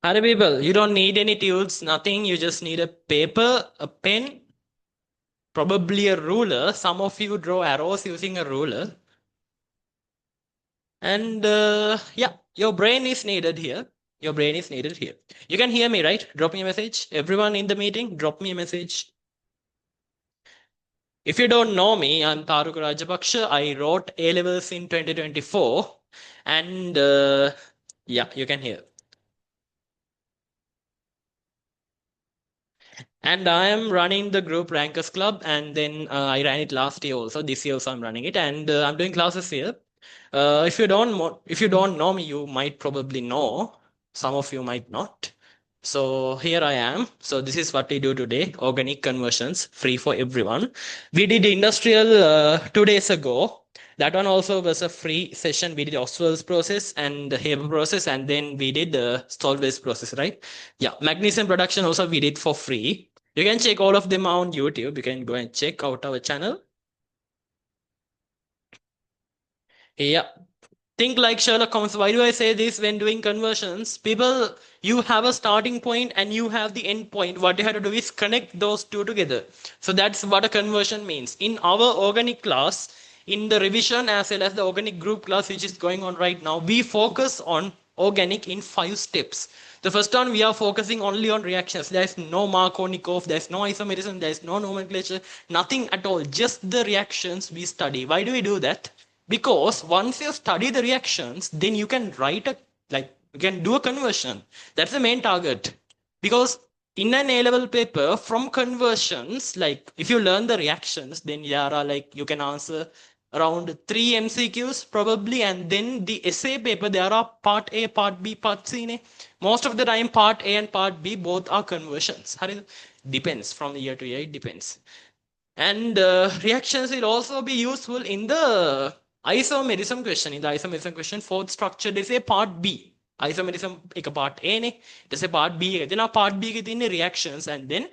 Other people, you don't need any tools, nothing. You just need a paper, a pen, probably a ruler. Some of you draw arrows using a ruler. And yeah, your brain is needed here. Your brain is needed here. You can hear me, right? Drop me a message. Everyone in the meeting, drop me a message. If you don't know me, I'm Tharuka Rajapaksha. I wrote A levels in 2024. And yeah, you can hear. And I am running the group Rankers Club, and then I ran it last year also. This year also I'm running it, and I'm doing classes here. If you don't know me, you might probably know. Some of you might not. So here I am. So this is what we do today: organic conversions, free for everyone. We did industrial 2 days ago. That one also was a free session. We did Oswald's process and the Haber process, and then we did the salt-based process, right? Yeah, magnesium production also we did for free. You can check all of them on YouTube. You can go and check out our channel. Yeah. Think like Sherlock Holmes. Why do I say this when doing conversions? People, you have a starting point and you have the end point. What you have to do is connect those two together. So that's what a conversion means. In our organic class, in the revision as well as the organic group class, which is going on right now, we focus on organic in 5 steps. The first one, we are focusing only on reactions. There's no Markovnikov, there's no isomerism, there's no nomenclature, nothing at all. Just the reactions we study. Why do we do that? Because once you study the reactions, then you can write you can do a conversion. That's the main target. Because in an A-level paper, from conversions, like if you learn the reactions, then there are like you can answer around 3 MCQs probably, and then the essay paper, there are part A, part B, part C. Most of the time, part A and part B both are conversions. Depends from the year to year, it depends. And reactions will also be useful in the isomerism question. In the isomerism question, fourth structure, they say part B. Isomerism एक part A ने, they say part B. Then part B के तीन reactions, and then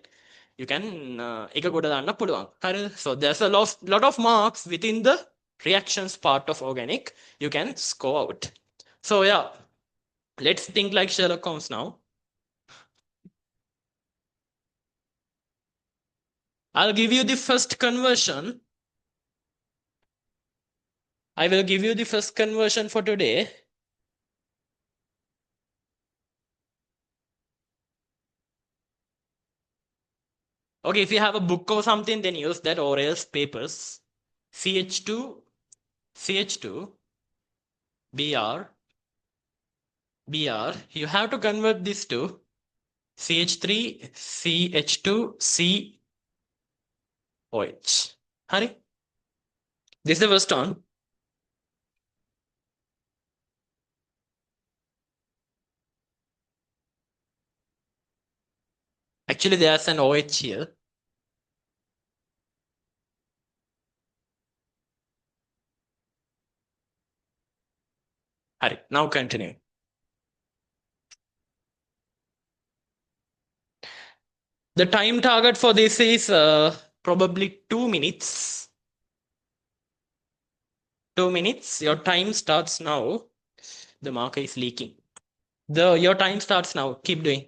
you can එක කොට දාන්න පුළුවන්. So there's a lot of marks within the reactions part of organic. You can score out. So yeah, let's think like Sherlock Holmes now. I'll give you the first conversion. I will give you the first conversion for today. Okay, if you have a book or something, then use that, or else papers. CH2, CH2, Br, Br. You have to convert this to CH3, CH2, COH. Hurry. This is the first one. Actually, there's an OH here. Hurry. Now continue. The time target for this is probably 2 minutes. 2 minutes. Your time starts now. The marker is leaking. Your time starts now. Keep doing.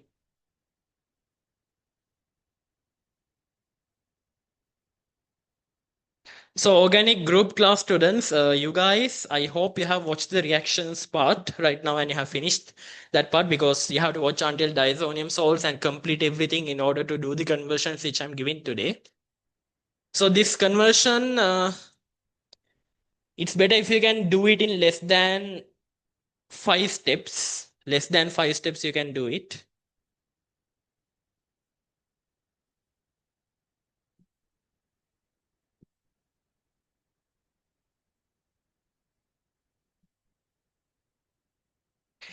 So organic group class students, you guys, I hope you have watched the reactions part right now and you have finished that part, because you have to watch until diazonium salts and complete everything in order to do the conversions which I'm giving today. So this conversion, it's better if you can do it in less than 5 steps. Less than 5 steps you can do it.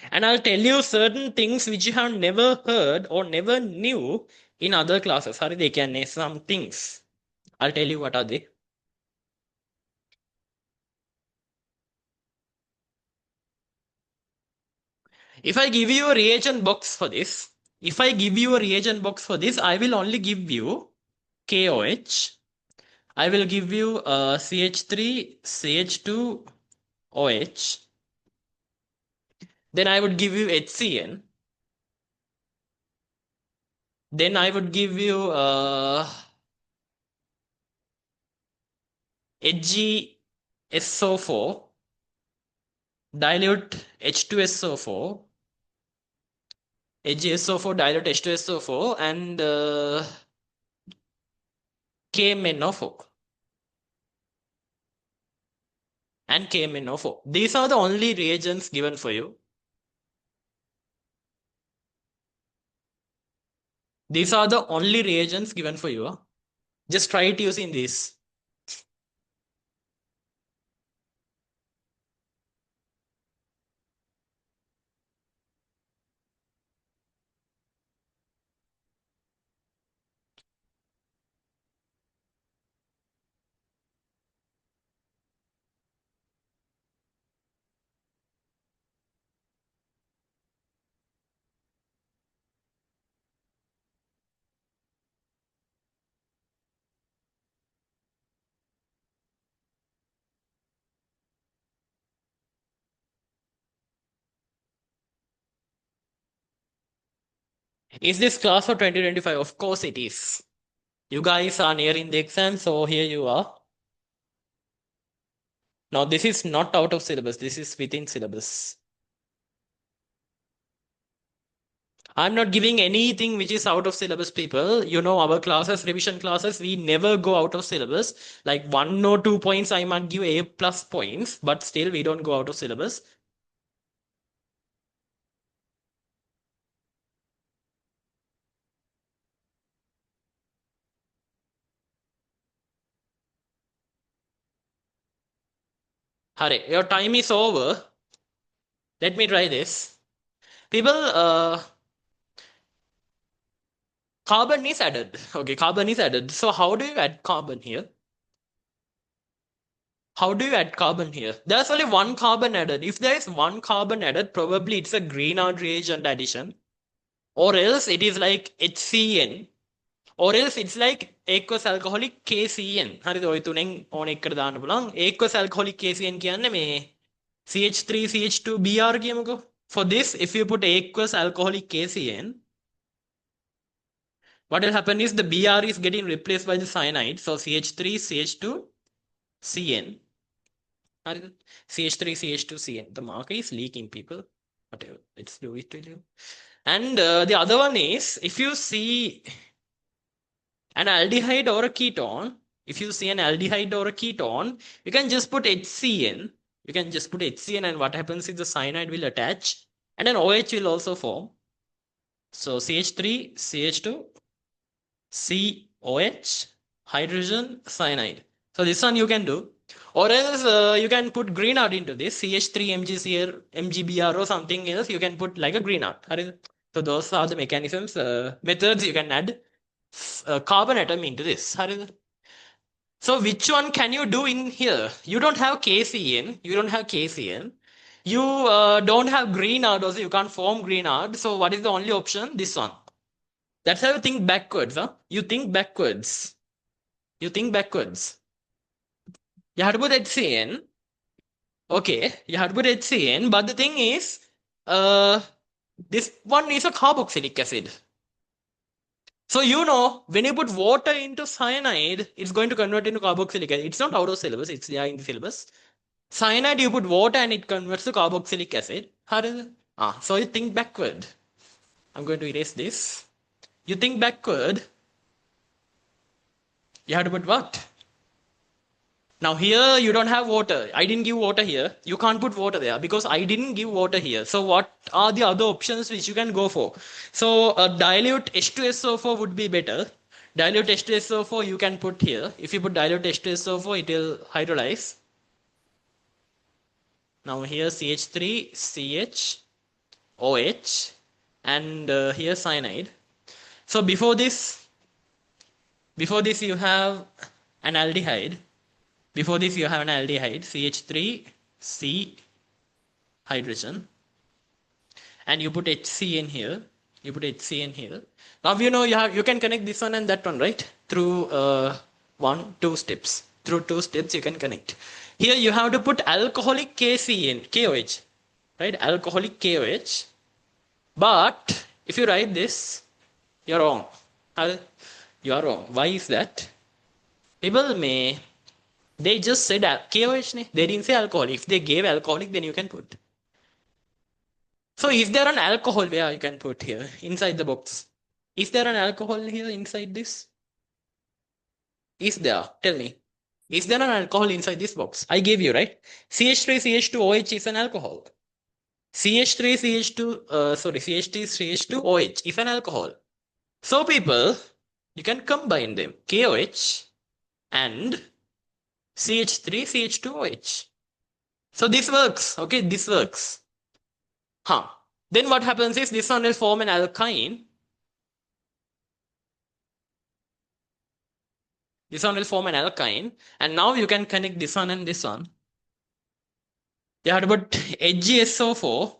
And I'll tell you certain things which you have never heard or never knew in other classes. Sorry, they can name some things. I'll tell you what are they. If I give you a reagent box for this, I will only give you KOH. I will give you CH3, CH2, OH. Then I would give you HCN. Then I would give you HgSO4, dilute H2SO4, HgSO4, dilute H2SO4, and KMnO4. And KMnO4. These are the only reagents given for you. These are the only reagents given for you. Just try it using this. Is this class for 2025? Of course it is. You guys are nearing the exam, so here you are. Now this is not out of syllabus. This is within syllabus. I'm not giving anything which is out of syllabus, people. You know, our classes, revision classes, we never go out of syllabus. Like 1 or 2 points, I might give A plus points, but still we don't go out of syllabus. Hurry, your time is over. Let me try this. People, carbon is added. Okay, carbon is added. So how do you add carbon here? How do you add carbon here? There's only one carbon added. If there is one carbon added, probably it's a Grignard reagent addition. Or else it is like HCN. Or else it's like aqueous alcoholic KCN. හරිද ඔය තුනෙන් ඕන එකට දාන්න පුළුවන්. Aqueous alcoholic KCN කියන්නේ මේ CH3 CH2 Br කියමුකෝ. For this, if you put aqueous alcoholic KCN, what will happen is the Br is getting replaced by the cyanide. So CH3 CH2 CN. CH3 CH2 CN. The marker is leaking, people. Whatever. Let's do it to you. And the other one is, if you see an aldehyde or a ketone, if you see an aldehyde or a ketone, you can just put HCN. You can just put HCN, and what happens is the cyanide will attach, and an OH will also form. So CH3, CH2, COH, hydrogen, cyanide. So this one you can do. Or else you can put Grignard into this, CH3 MgCl, MgBr or something else. You can put like a Grignard. So those are the mechanisms, methods you can add carbon atom into this. So which one can you do in here? You don't have KCN. You don't have KCN. You don't have Grignard also. You can't form Grignard. So what is the only option? This one. That's how you think backwards. Huh? You think backwards. You think backwards. You have to put HCN. Okay, you have to put HCN. But the thing is, this one is a carboxylic acid. So you know, when you put water into cyanide, it's going to convert into carboxylic acid. It's not out of syllabus, it's there in the syllabus. Cyanide, you put water and it converts to carboxylic acid. So you think backward. I'm going to erase this. You think backward. You have to put what? Now here you don't have water. I didn't give water here. You can't put water there because I didn't give water here. So what are the other options which you can go for? So dilute H2SO4 would be better. Dilute H2SO4 you can put here. If you put dilute H2SO4, it will hydrolyze. Now here CH3, CH, OH, and here cyanide. So before this you have an aldehyde. Before this, you have an aldehyde, CH3, C, hydrogen. And you put HCN here. You put HCN here. Now you know you can connect this one and that one, right? Through 2 steps. Through 2 steps you can connect. Here you have to put alcoholic KCN, KOH, right? Alcoholic KOH. But if you write this, you're wrong. You are wrong. Why is that? People may, they just said KOH, they didn't say alcohol. If they gave alcoholic, then you can put. So is there an alcohol where you can put here inside the box? Is there an alcohol here inside this? Is there? Tell me. Is there an alcohol inside this box? I gave you, right? CH3CH2OH is an alcohol. CH3CH2, CH3CH2OH is an alcohol. So people, you can combine them. KOH and CH3CH2OH. So this works. Okay, this works. Then what happens is this one will form an alkyne. This one will form an alkyne. And now you can connect this one and this one. You have to put HgSO4,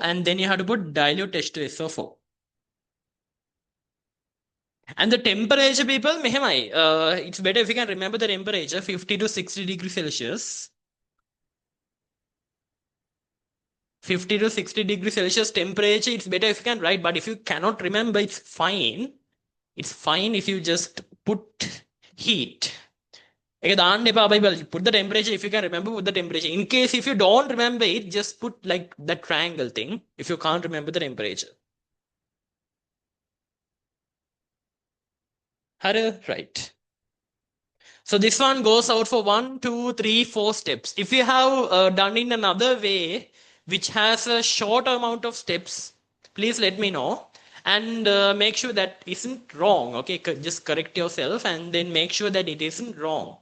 and then you have to put dilute H2SO4. And the temperature, people, it's better if you can remember the temperature, 50 to 60 degrees Celsius. 50 to 60 degrees Celsius temperature, it's better if you can write, but if you cannot remember, it's fine. It's fine if you just put heat. Put the temperature if you can remember, put the temperature. In case if you don't remember it, just put like that triangle thing if you can't remember the temperature. Right. So this one goes out for 1, 2, 3, 4 steps. If you have done in another way, which has a short amount of steps, please let me know. And make sure that isn't wrong. Okay, just correct yourself and then make sure that it isn't wrong.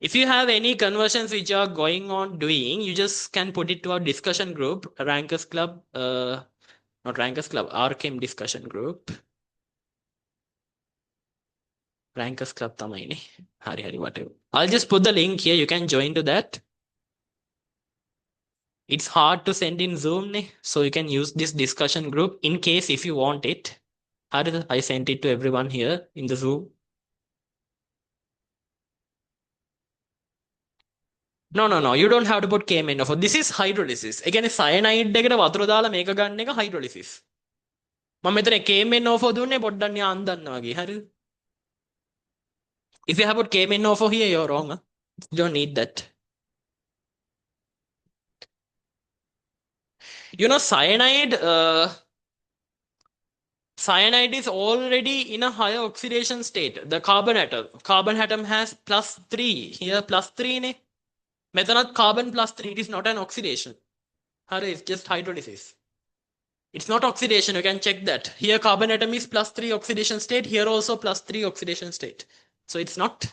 If you have any conversions which are going on doing, you just can put it to our discussion group, Rankers Club, not Rankers Club, Rchem discussion group. Rankers Club tamaine. Hari, whatever. I'll just put the link here. You can join to that. It's hard to send in Zoom, so you can use this discussion group in case if you want it. I sent it to everyone here in the Zoom. No. You don't have to put KMNO4. This is hydrolysis. Again, cyanide එකට වතුර දාලා මේක ගන්න එක hydrolysis. මම මෙතන KMNO4 දුන්නේ පොඩ්ඩක් නිකන් අන්දන්න වගේ. හරිද? If you have put KMNO4 here, you're wrong. You don't need that. You know, cyanide is already in a higher oxidation state. The carbon atom has +3. Here +3 ne. Methanat carbon +3. It is not an oxidation. It's just hydrolysis. It's not oxidation. You can check that. Here carbon atom is +3 oxidation state. Here also +3 oxidation state. So it's not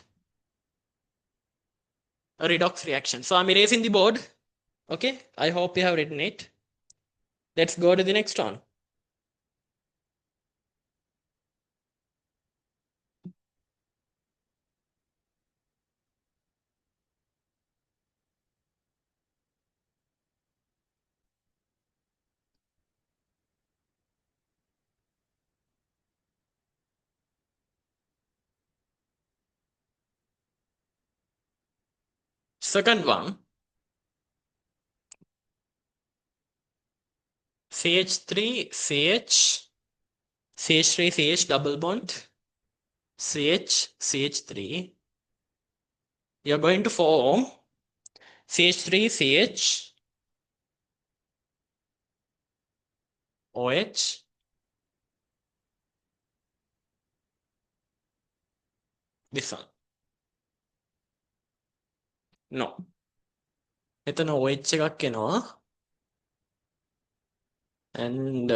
a redox reaction. So I'm erasing the board. Okay. I hope you have written it. Let's go to the next one. Second one, CH3, CH3, CH double bond, CH3. You're going to form CH3, CH, OH, this one. No. එතන OH එකක් එනවා. And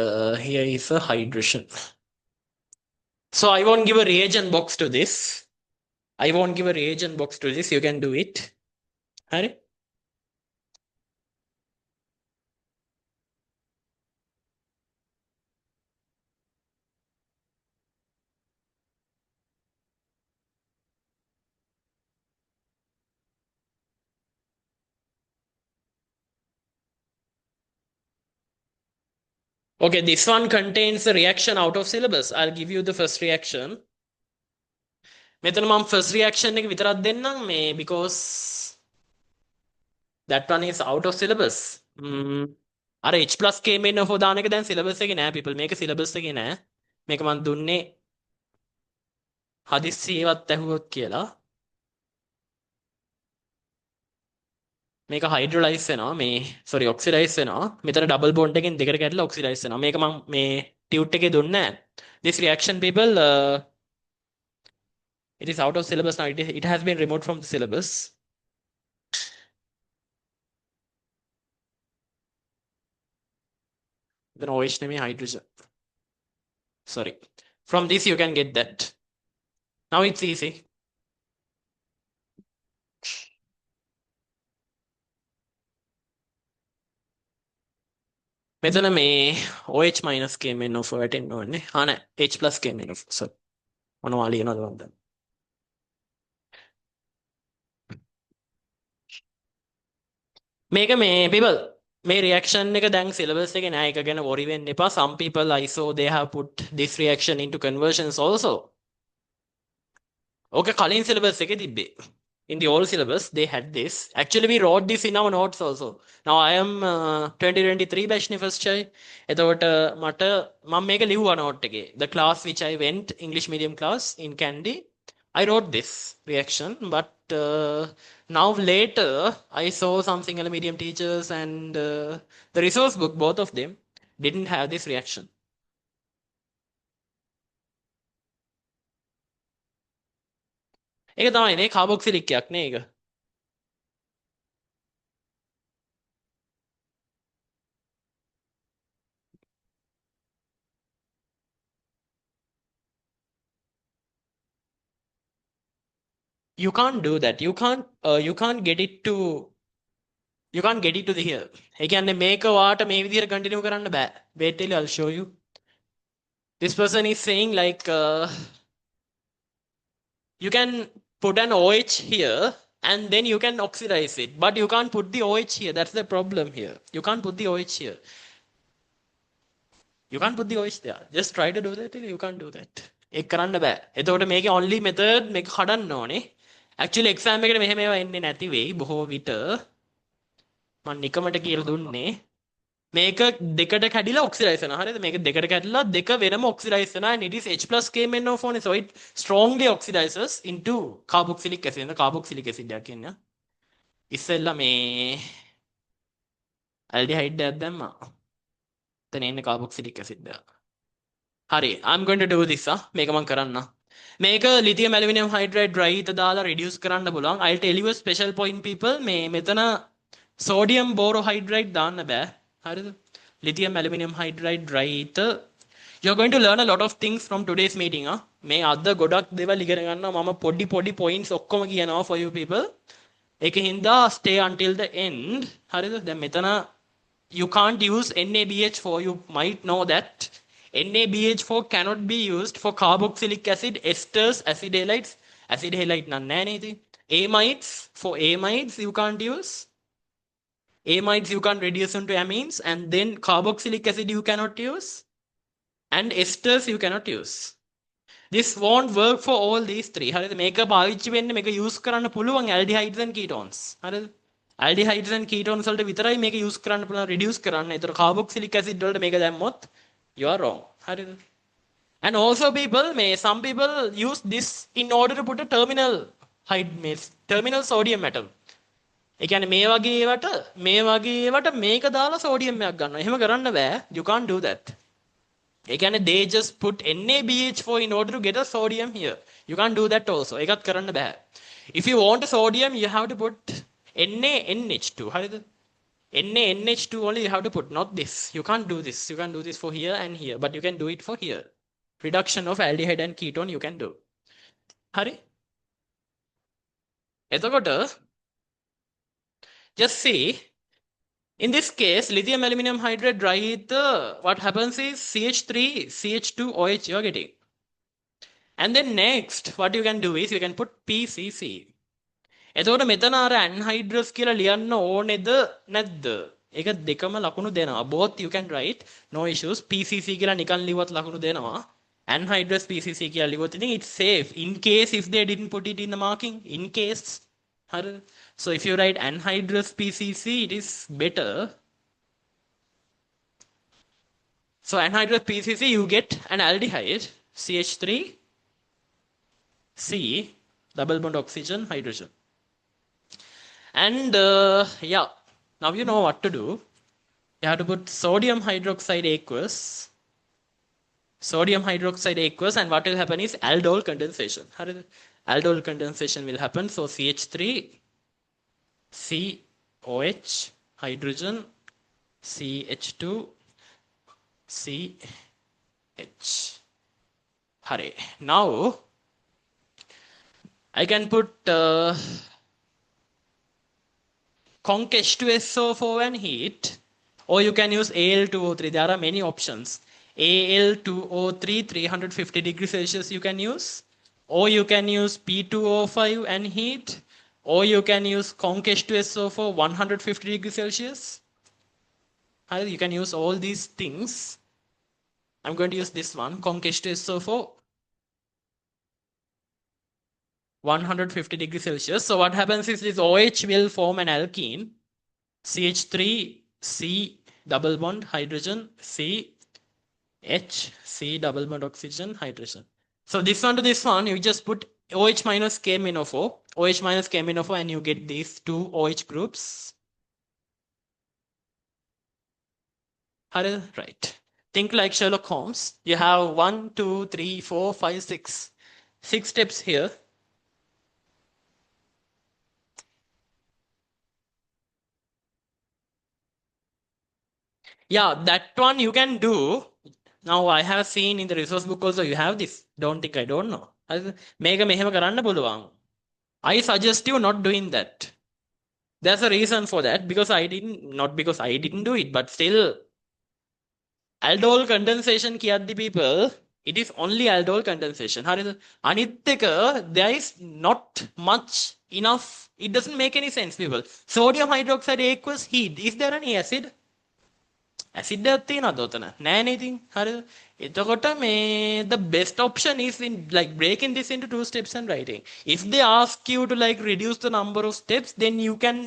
here is a hydration. So I won't give a reagent box to this. You can do it. Hari? Okay, this one contains the reaction out of syllabus. I'll give you the first reaction. මෙතන මම first reaction එක විතරක් දෙන්නම් because that one is out of syllabus. අර H+ KMnO4 දාන එක දැන් syllabus එකේ නෑ people. මේක සිලබස් එකේ නෑ. මේක මන් දුන්නේ හදිස්සියවත් ඇහුවොත් කියලා. මේක හයිඩ්‍රොලයිස් වෙනවා මේ සෝරි ඔක්සිඩයිස් වෙනවා. මෙතන ඩබල් බොන්ඩ් එකෙන් දෙකට කැඩලා ඔක්සිඩයිස් වෙනවා. මේක මම මේ ටියුට් එකේ දුන්නේ නෑ. This reaction people it is out of syllabus now. It has been removed from the syllabus. Then OH නෙමෙයි hydrogen. Sorry. From this you can get that. Now it's easy. මෙතන මේ OH minus KMnO4 වැටෙන්න ඕනේ. නෑ H plus KMnO4. sorry. මොනවා ලියනවද මන්ද? මේක මේ people මේ reaction එක දැන් syllabus එකේ නෑ. ඒක ගැන worry වෙන්න එපා. Some people I saw they have put this reaction into conversions also. ඕක කලින් syllabus එකේ තිබ්බේ. In the old syllabus they had this. Actually we wrote this in our notes also. Now I am 2023 batch නේ first year. එතකොට මට මම මේක ලිව්වා note එකේ. The class which I went English medium class in Kandy. I wrote this reaction, but now later I saw some Sinhala medium teachers and the resource book, both of them didn't have this reaction. ඒක තමයි නේ කාබොක්සිලික් එකක් නේ ඒක. You can't do that. You can't get it to the here. ඒ කියන්නේ මේක වාට මේ විදිහට කන්ටිනියු කරන්න බෑ. Wait till I'll show you. This person is saying like you can put an OH here and then you can oxidize it, but you can't put the OH here. That's the problem here. You can't put the OH here. You can't put the OH there. Just try to do that. You can't do that. ඒක කරන්න බෑ. එතකොට මේකේ only method මේක හදන්න ඕනේ. Actually exam එකේ මෙහෙම ඒවා එන්නේ නැති වෙයි බොහෝ විට. මම නිකමට කියලා දුන්නේ. මේක දෙකට කැඩිලා ඔක්සිඩයිස් වෙනවා. හරිද? මේක දෙකට කැඩිලා දෙක වෙනම ඔක්සිඩයිස් වෙනවා and it is H+ KMnO4 so it strongly oxidizes into carboxylic acid. carboxylic acid එකක් කියන්නේ. ඉස්සෙල්ලා මේ aldehyde එකක් දැම්මා. එතන එන්නේ carboxylic acid එක. හරි. I'm going to do this මේක මම කරන්න. මේක lithium aluminum hydride dry හිත දාලා reduce කරන්න පුළුවන්. I'll tell you a special point people. මේ මෙතන sodium borohydride දාන්න බෑ. හරිද? lithium aluminum hydride dry හිත. You're going to learn a lot of things from today's meeting. මේ අද ගොඩක් දේවල් ඉගෙන ගන්නවා. මම පොඩි points ඔක්කොම කියනවා for you people. ඒකින්ද stay until the end. හරිද? දැන් මෙතන you can't use NaBH4. You might know that. NaBH4 cannot be used for carboxylic acid, esters, acid halides. Acid halide නෑ නේද? Amides, for amides you can't use. Amides you can't reduce into amines, and then carboxylic acid you cannot use, and esters you cannot use. This won't work for all these three. හරිද? මේක පාවිච්චි වෙන්නේ මේක use කරන්න පුළුවන් aldehydes and ketones. හරිද? aldehydes and ketones වලට විතරයි මේක use කරන්න පුළුවන් reduce කරන්න. ඒතර carboxylic acid වලට මේක දැම්මොත් you are wrong. හරිද? And also people some people use this in order to put a terminal sodium atom. ඒ කියන්නේ මේ වගේ ඒවට මේක දාලා sodium එකක් ගන්නවා. එහෙම කරන්න බෑ. You can't do that. ඒ කියන්නේ they just put NaBH4 in order to get a sodium here. You can't do that also. ඒකත් කරන්න බෑ. If you want a sodium you have to put NaNH2. හරිද? NaNH2 only you have to put, not this. You can't do this. You can do this for here and here, but you can do it for here. Reduction of aldehyde and ketone you can do. Hari? එතකොට just see, in this case lithium aluminum hydride dry ether, what happens is CH3 CH2 OH you are getting, and then next what you can do is you can put PCC. එතකොට මෙතන අර anhydrous කියලා ලියන්න ඕනේද නැද්ද? ඒක දෙකම ලකුණු දෙනවා. Both you can write, no issues. PCC කියලා නිකන් ලියුවත් ලකුණු දෙනවා. Anhydrous PCC කියලා ලියුවොත් ඉතින් it's safe in case if they didn't put it in the marking. In case. හරිද? So if you write anhydrous PCC it is better. So anhydrous PCC, you get an aldehyde, CH3, C, double bond oxygen, hydrogen. And yeah, now you know what to do. You have to put sodium hydroxide aqueous, and what will happen is aldol condensation. How is it? Aldol condensation will happen. So CH3, COH, hydrogen, CH2, CH. Hurry. Now I can put conc H2SO4 and heat, or you can use Al2O3. There are many options. Al2O3, 350 degrees Celsius you can use, or you can use P2O5 and heat, or you can use conc H2SO4, 150 degrees Celsius. You can use all these things. I'm going to use this one, conc H2SO4, 150 degrees Celsius. So what happens is this OH will form an alkene, CH3, C double bond hydrogen, C, H, C double bond oxygen, hydrogen. So this one to this one, you just put OH minus KMnO4, OH minus KMnO4, and you get these two OH groups. Right. Think like Sherlock Holmes. You have 1, 2, 3, 4, 5, 6. 6 steps here. Yeah, that one you can do. Now I have seen in the resource book also you have this. Don't think I don't know. මේක මෙහෙම කරන්න පුළුවන්. I suggest you not doing that. There's a reason for that because not because I didn't do it, but still aldol condensation කියද්දි people, it is only aldol condensation. හරිද? අනිත් එක, there is not much enough. It doesn't make any sense, people. Sodium hydroxide aqueous heat. Is there any acid? Acid එකක් තියෙනවද උතන? නෑනේ ඉතින්. හරිද? එතකොට මේ the best option is in like breaking this into two steps and writing. If they ask you to like reduce the number of steps, then you can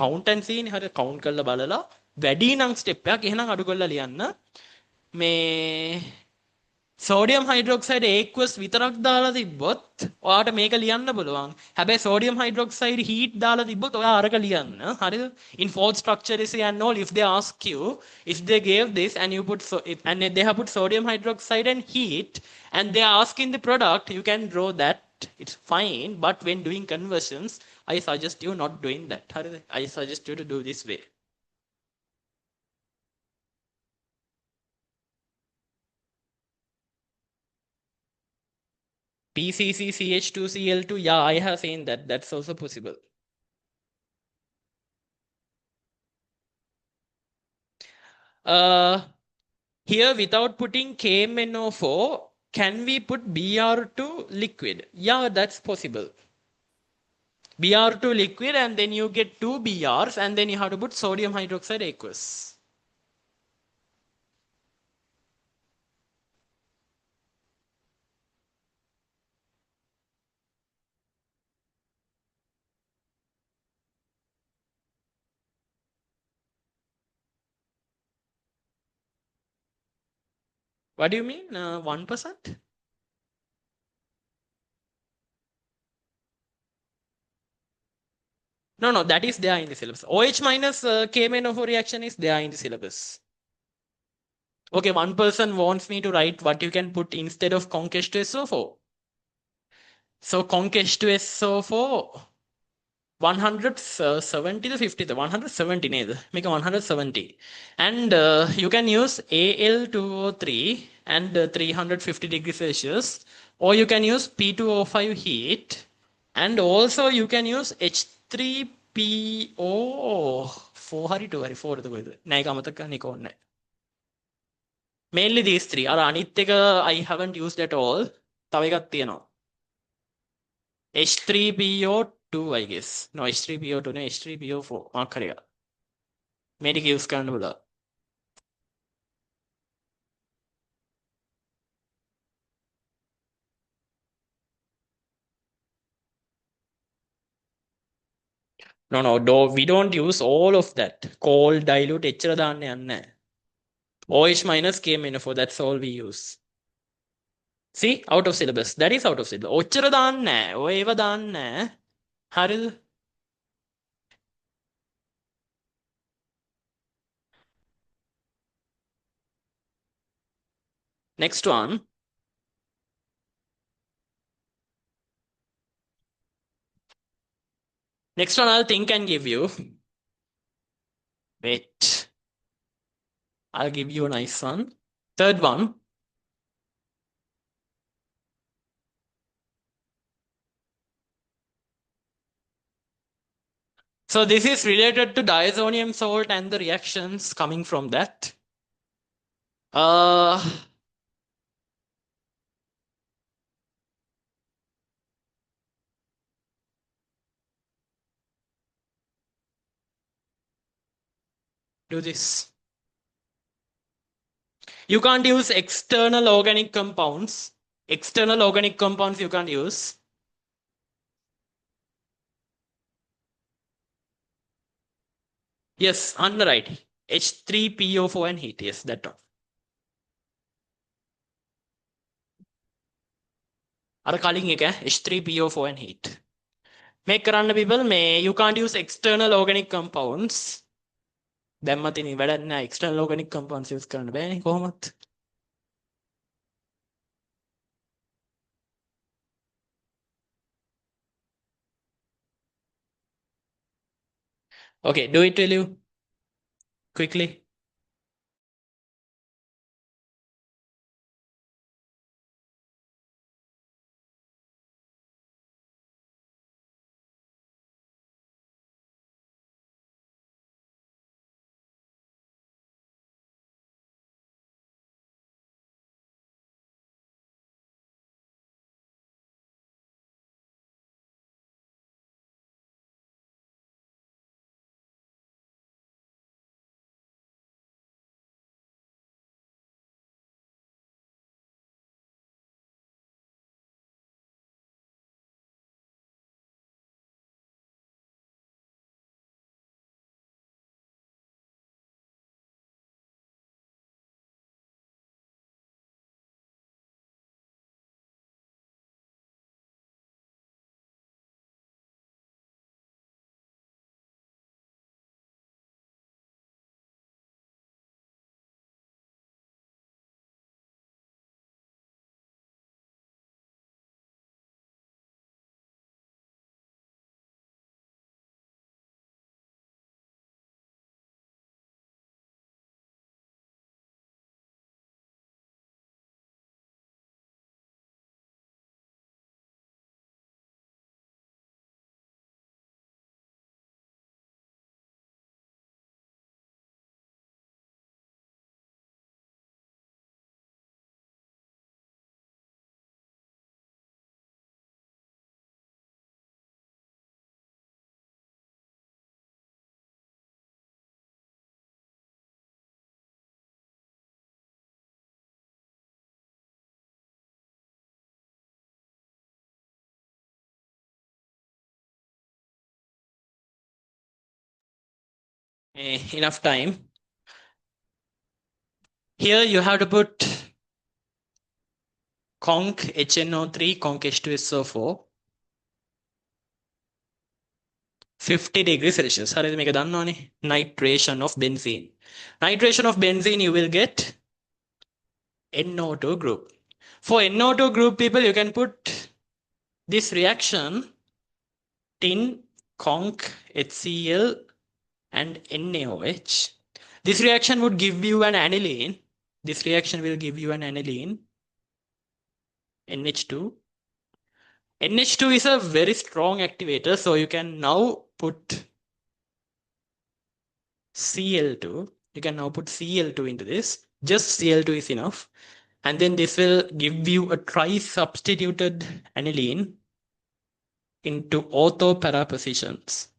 count and see. හරිද? count කරලා බලලා වැඩි නම් step එකක් එහෙනම් අඩු කරලා ලියන්න. මේ sodium hydroxide aqueous විතරක් දාලා තිබ්බොත් ඔයාට මේක ලියන්න පුළුවන්. හැබැයි sodium hydroxide heat දාලා තිබ්බොත් ඔයා අරක ලියන්න. හරිද? In fourth structure and all, if they ask you, if they gave this and you put and they have put sodium hydroxide and heat and they ask in the product, you can draw that. It's fine, but when doing conversions, I suggest you not doing that. හරිද? I suggest you to do this way. PCCCH2Cl2, yeah, I have seen that. That's also possible. Here, without putting KMnO4, can we put Br2 liquid? Yeah, that's possible. Br2 liquid, and then you get two Brs, and then you have to put sodium hydroxide aqueous. What do you mean? 1%? No, that is there in the syllabus. OH minus KMnO4 reaction is there in the syllabus. Okay, one person wants me to write what you can put instead of conc H2SO4. So conc H2SO4, 170 to 50, 170 neda. Make a 170. And you can use Al2O3 and 350 degrees Celsius, or you can use P2O5 heat, and also you can use H3PO4 hari 2 hari 4 එතකොට නෑ එක අමතක කරන්න එක ඕනේ. Mainly these three. අර අනිත් එක I haven't used at all. තව එකක් තියෙනවා. H3PO2, I guess. No, H3PO2 no, H3PO4. Mark හරි එක. මේ ටික use කරන්න පුළුවන්. No, we don't use all of that. Cold dilute එච්චර දාන්න යන්නේ නැහැ. OH minus KMNO4. That's all we use. See, out of syllabus. That is out of syllabus. ඔච්චර දාන්නේ නැහැ. ඔය ඒව දාන්නේ නැහැ. හරිද? Next one. Next one I'll think and give you. Wait. I'll give you a nice one. Third one. So this is related to diazonium salt and the reactions coming from that. Do this. You can't use external organic compounds. External organic compounds you can't use. Yes, on the right. H3PO4 and heat. Yes, that one. අර කලින් එක H3PO4 and heat. Make කරන්න people you can't use external organic compounds. දැම්මත් ඉතින් වැඩක් නැහැ. External organic compounds use කරන්න බෑනේ කොහොමත්. Okay, do it will you quickly. Enough time. Here you have to put conc HNO3, conc H2SO4. 50 degrees Celsius. හරිද මේක දන්නවනේ? Nitration of benzene. Nitration of benzene you will get NO2 group. For NO2 group people you can put this reaction tin, conc, HCl and NaOH. This reaction would give you an aniline. This reaction will give you an aniline NH2. NH2 is a very strong activator, so you can now put Cl2. You can now put Cl2 into this. Just Cl2 is enough. And then this will give you a tri-substituted aniline into ortho-para positions.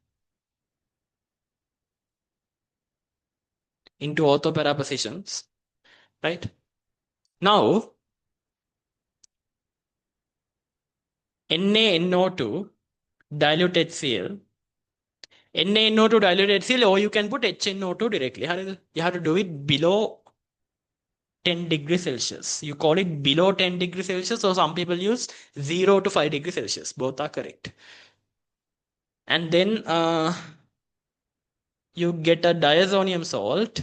Into ortho-para positions, right? Now, NaNO2 dilute HCl. NaNO2 dilute HCl, or you can put HNO2 directly. You have to do it below 10 degrees Celsius. You call it below 10 degrees Celsius, or some people use 0 to 5 degrees Celsius. Both are correct. And then you get a diazonium salt,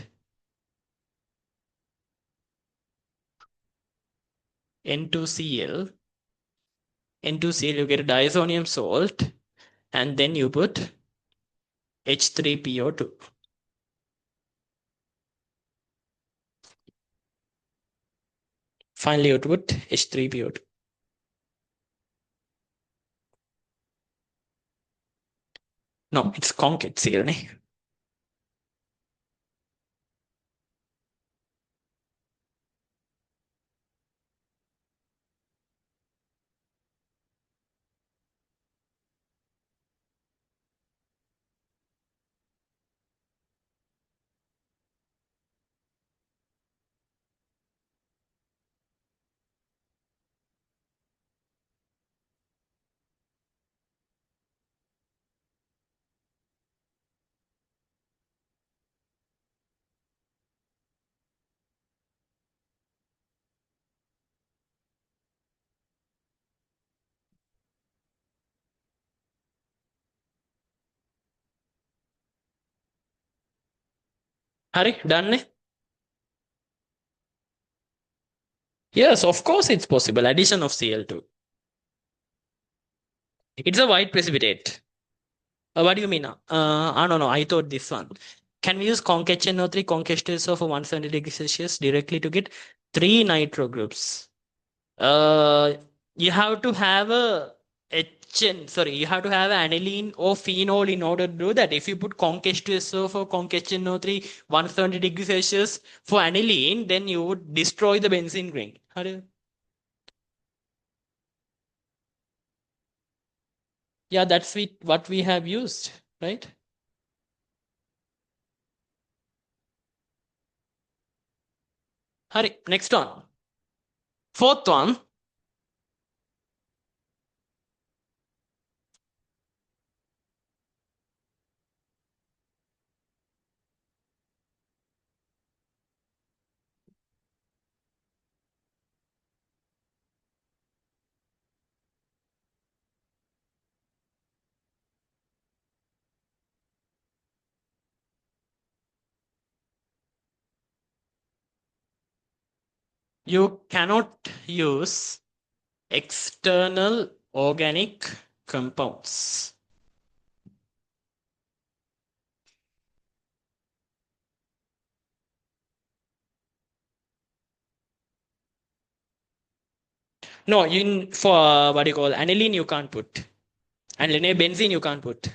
N2Cl. N2Cl, you get a diazonium salt, and then you put H3PO2. Finally, you put H3PO2. No, it's conch HCl. Ne? Hari, done? Ne? Yes, of course it's possible. Addition of Cl2. It's a white precipitate. What do you mean? No. I thought this one. Can we use conch HNO3, conch H2SO for 170 degrees Celsius directly to get 3 nitro groups? Uh, you have to have a you have to have aniline or phenol in order to do that. If you put conch H2SO for conch HNO3, 170 degrees Celsius for aniline, then you would destroy the benzene ring. How do you? Yeah, that's what we have used, right? Hurry, next one. Fourth one, you cannot use external organic compounds. No, for what do you call aniline you can't put. Aniline benzene you can't put.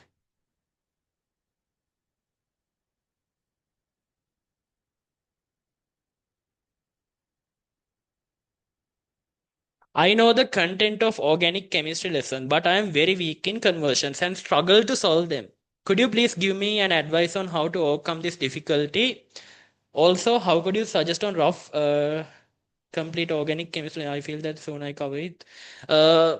I know the content of organic chemistry lesson, but I am very weak in conversions and struggle to solve them. Could you please give me an advice on how to overcome this difficulty? Also, how could you suggest on rough complete organic chemistry? I feel that soon I cover it. Uh,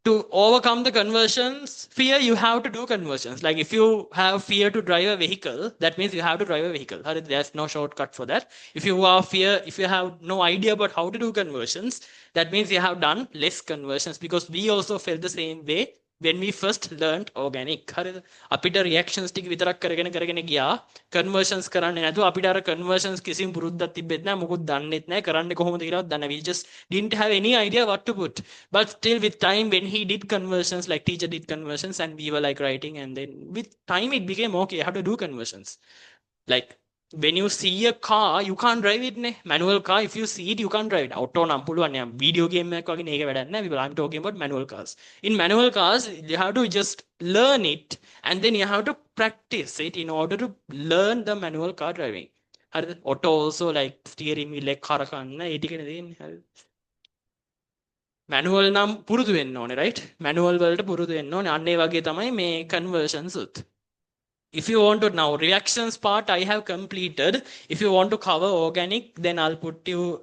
to overcome the conversions fear, you have to do conversions. Like if you have fear to drive a vehicle, that means you have to drive a vehicle. There's no shortcut for that. If you have no idea about how to do conversions, that means you have done less conversions, because we also felt the same way when we first learned organic. හරිද? අපිට reactions ටික විතරක් කරගෙන කරගෙන ගියා. conversions කරන්නේ නැතුව අපිට අර conversions කිසිම පුරුද්දක් තිබෙත් නැහැ. මොකුත් දන්නෙත් නැහැ. කරන්නේ කොහොමද කියලාවත් දන්නේ නැහැ. We just didn't have any idea what to put. But still with time, when he did conversions, like teacher did conversions and we were like writing, and then with time it became okay, how to do conversions. Like when you see a car, you can't drive it. Ne? Manual car, if you see it, you can't drive it. Auto නම් පුළුවන්. Video game එකක් වගේ මේක වැඩක් නැහැ. People, I'm talking about manual cars. In manual cars, you have to just learn it, and then you have to practice it in order to learn the manual car driving. හරිද? Auto also like steering wheel එක කරකන්න ඒ ටිකනේ තියෙන්නේ. හරිද? manual නම් පුරුදු වෙන්න ඕනේ, right? manual වලට පුරුදු වෙන්න ඕනේ. අන්න ඒ වගේ තමයි මේ conversions උත්. If you want to now reactions part, I have completed. If you want to cover organic, then I'll put you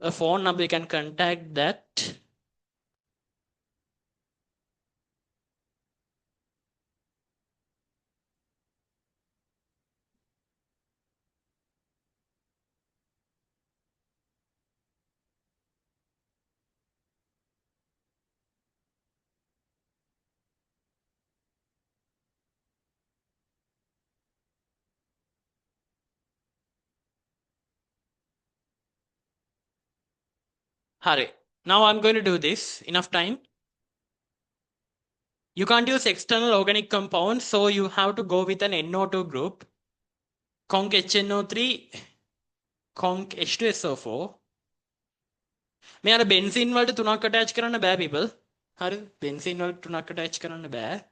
a phone number, you can contact that. Hurry. Now I'm going to do this. Enough time. You can't use external organic compounds, so you have to go with an NO2 group. Conc HNO3, conc H2SO4. මේ අර බෙන්සින් වලට තුනක් attach කරන්න බෑ people. හරිද? බෙන්සින් වලට තුනක් attach කරන්න බෑ.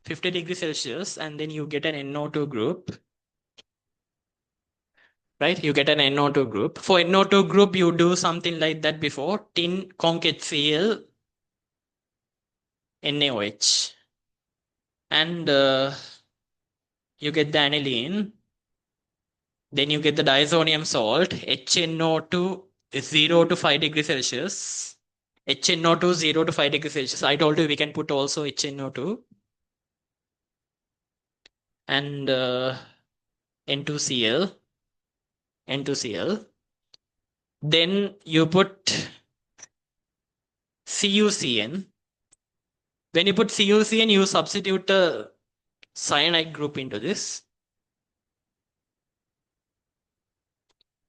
50 degrees Celsius and then you get an NO2 group. Right? You get an NO2 group. For NO2 group, you do something like that before. Tin conc HCl NaOH. And you get the aniline. Then you get the diazonium salt, HNO2 is 0 to 5 degrees Celsius. HNO2 0 to 5 degrees Celsius. I told you we can put also HNO2. And N2Cl. N2Cl. Then you put CuCN. When you put CuCN, you substitute a cyanide group into this.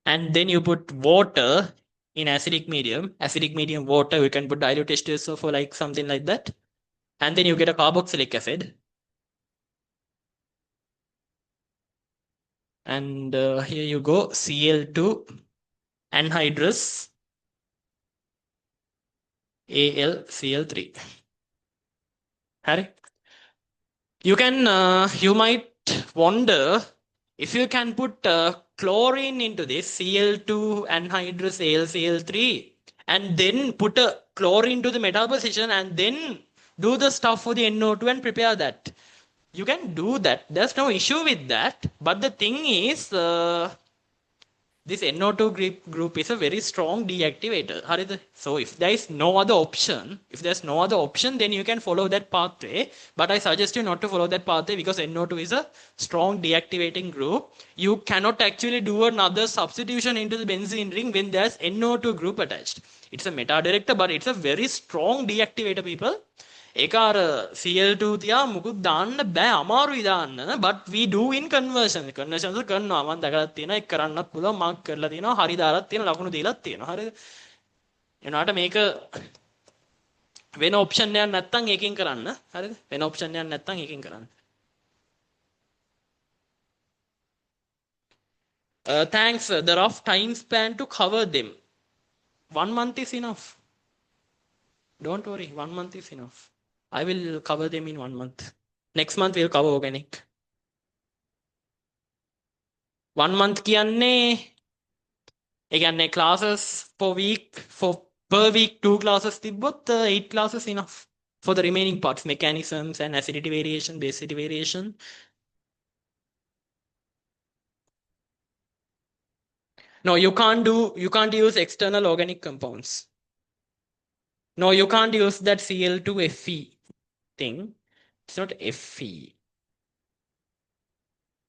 And then you put water in acidic medium water. You can put dilute H2SO for like something like that. And then you get a carboxylic acid. And here you go, Cl2 anhydrous AlCl3. Harry, you might wonder if you can put chlorine into this Cl2 anhydrous AlCl3 and then put a chlorine to the metal position and then do the stuff for the NO2 and prepare that. You can do that. There's no issue with that. But the thing is, this NO2 group is a very strong deactivator. So if there's no other option, then you can follow that pathway. But I suggest you not to follow that pathway because NO2 is a strong deactivating group. You cannot actually do another substitution into the benzene ring when there's NO2 group attached. It's a meta director, but it's a very strong deactivator, people. ඒක අර Cl2 තියා මුකුත් දාන්න බෑ අමාරුයි දාන්න but we do in conversions කරනවා මම දැකලා තියෙනවා ඒක කරන්නත් පුළුවන් මාක් කරලා තියෙනවා හරි දාලා තියෙන ලකුණු දීලාත් තියෙනවා හරිද එනවාට මේක වෙන ඔප්ෂන් එකක් නැත්තම් ඒකෙන් කරන්න හරිද වෙන ඔප්ෂන් එකක් නැත්තම් ඒකෙන් කරන්න thanks the rough time span to cover them 1 month is enough don't worry 1 month is enough I will cover them in 1 month. Next month we'll cover organic. 1 month කියන්නේ ඒ කියන්නේ classes per week 2 classes තිබ්බොත් 8 classes enough for the remaining parts mechanisms and acidity variation basicity variation. No, you can't use external organic compounds. No, you can't use that Cl2Fe thing. It's not Fe.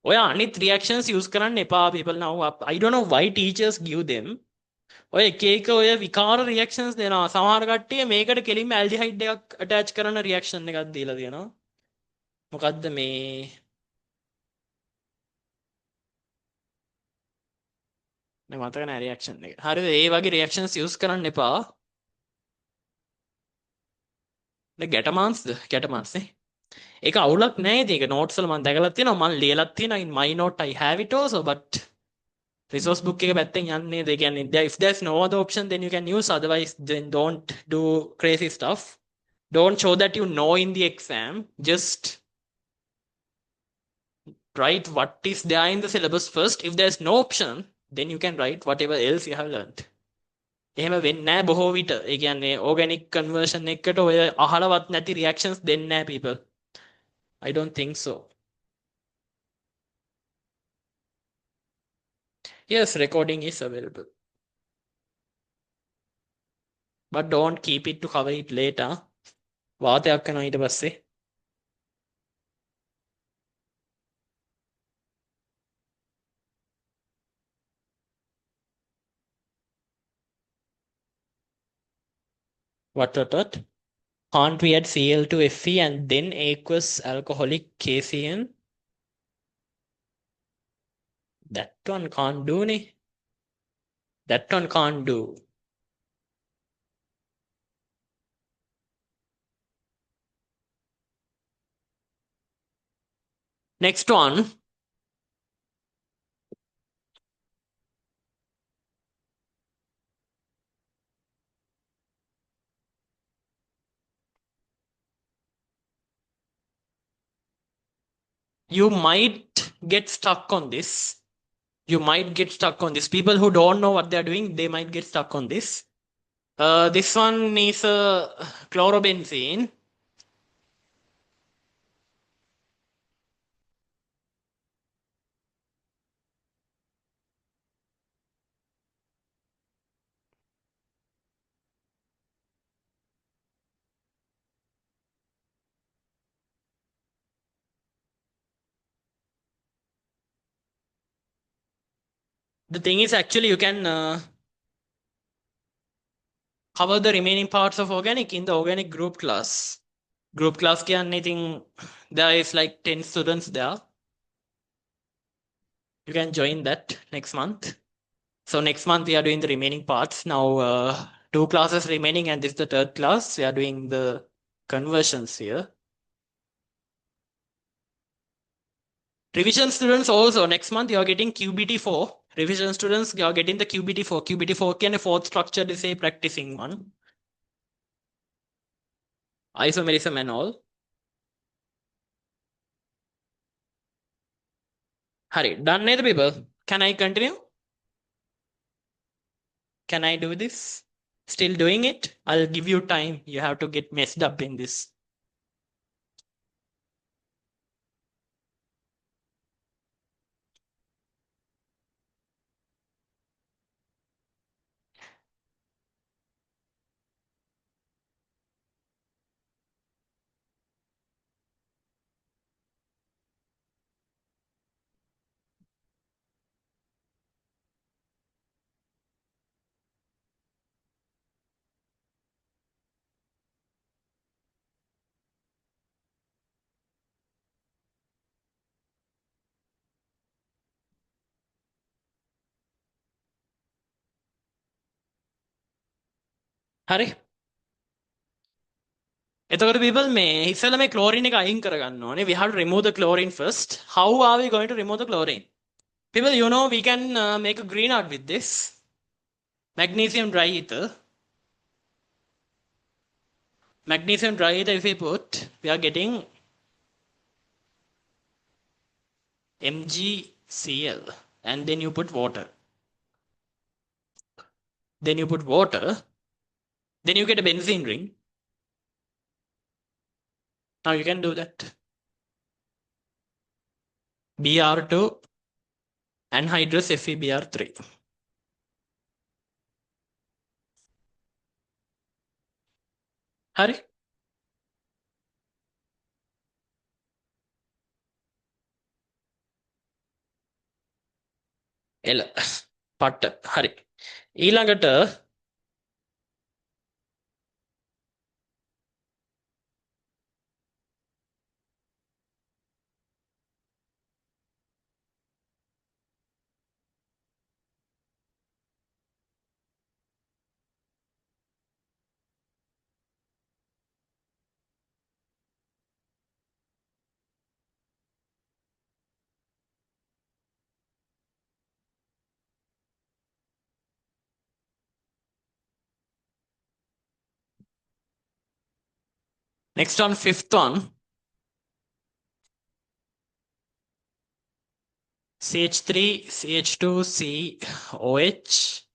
ඔය අනිත් reactions use කරන්න එපා people now. I don't know why teachers give them. ඔය එක එක ඔය විකාර reactions දෙනවා. සමහර කට්ටිය මේකට කෙලින්ම aldehyde එකක් attach කරන reaction එකක් දීලා තියෙනවා. මොකද්ද මේ නේ මතක නැහැ reaction එක. හරිද? ඒ වගේ reactions use කරන්න එපා. ගැටමාන්ස් නේ ඒක අවුලක් නෑ ඉතින් ඒක notes වල මම දැකලා තියෙනවා මම ලියලත් තියෙනවා in my note I have it also but resource book එක පැත්තෙන් යන්නේ ඒ කියන්නේ if there's no other option then you can use otherwise then don't do crazy stuff don't show that you know in the exam just write what is there in the syllabus first if there's no option then you can write whatever else you have learned එහෙම වෙන්නේ නැහැ බොහෝ විට. ඒ කියන්නේ organic conversion එකකට ඔය අහලවත් නැති reactions දෙන්නේ නැහැ people. I don't think so. Yes, recording is available. But don't keep it to cover it later. වාතයක් කරනවා ඊට පස්සේ. What? Can't we add Cl2Fe and then aqueous alcoholic KCN? That one can't do ne. That one can't do. Next one. You might get stuck on this. You might get stuck on this. People who don't know what they're doing, they might get stuck on this. This one is chlorobenzene. The thing is, actually, you can cover the remaining parts of organic in the organic group class. Group class ke anything, there is like 10 students there. You can join that next month. So next month we are doing the remaining parts. Now two classes remaining and this is the third class. We are doing the conversions here. Revision students also next month you are getting QBT4. Revision students you are getting the QBT4. QBT4 can a fourth structure is a practicing one. Isomerism and all. Hurry, done the people. Can I continue? Can I do this? Still doing it? I'll give you time. You have to get messed up in this. හරි එතකොට people මේ ඉස්සෙල්ලා මේ chlorine එක අයින් කරගන්න ඕනේ. We have to remove the chlorine first. How are we going to remove the chlorine? People, you know, we can make a green art with this. Magnesium triether. Magnesium triether, if we put, we are getting MgCl. And then you put water. Then you put water. Then you get a benzene ring. Now you can do that. Br2 anhydrous FeBr3. Hurry. එල පට්ට හරි ඊළඟට next on fifth one CH3 CH2 COH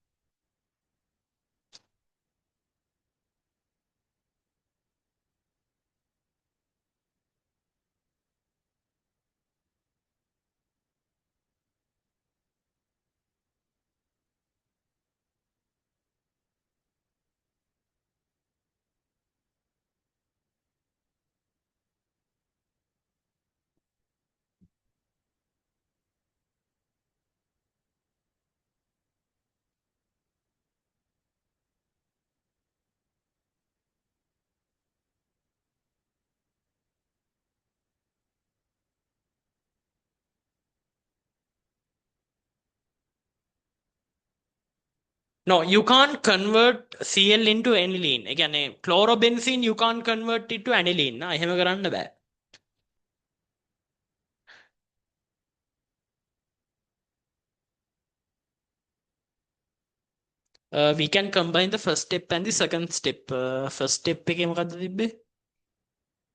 No, you can't convert Cl into aniline. ඒ කියන්නේ chlorobenzene you can't convert it to aniline. නා එහෙම කරන්න බෑ. We can combine the first step and the second step. First step එකේ මොකද්ද තිබ්බේ?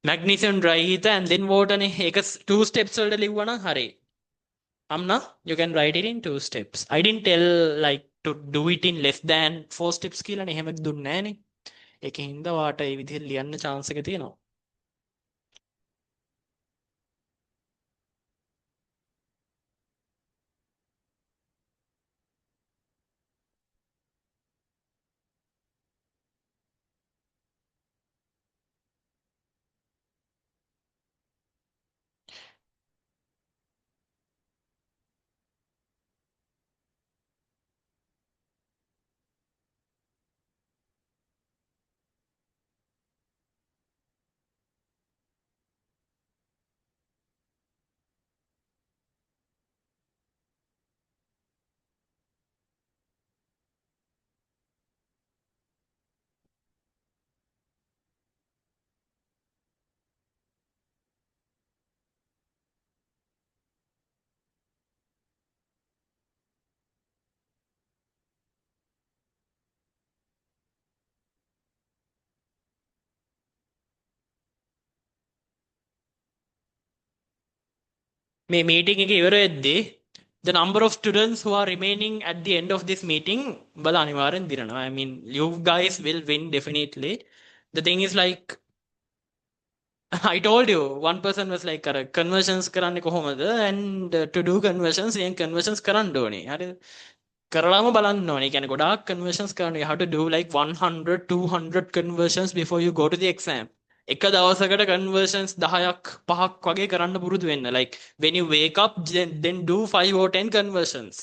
Magnesium dry and then water නේ. ඒක two steps වලට ලිව්වනම් හරි. Amna, you can write it in two steps. I didn't tell like to do it in less than four steps කියලා නේ. එහෙම දුන්නේ නෑනේ. ඒකෙන් හින්දා වාට ඒ විදිහට ලියන්න chance එක තියෙනවා. මේ meeting එක ඉවර වෙද්දී the number of students who are remaining at the end of this meeting බල අනිවාර්යෙන් දිරනවා. I mean you guys will win definitely. The thing is like I told you one person was like අර conversions කරන්නේ කොහොමද and to do conversions and conversions කරන්න ඕනේ. හරි කරලාම බලන්න ඕනේ. ඒ කියන්නේ ගොඩාක් conversions කරන්න. You have to do like 100 200 conversions before you go to the exam. එක දවසකට conversions 10ක් 5ක් වගේ කරන්න පුරුදු වෙන්න. Like when you wake up then do 5 or 10 conversions.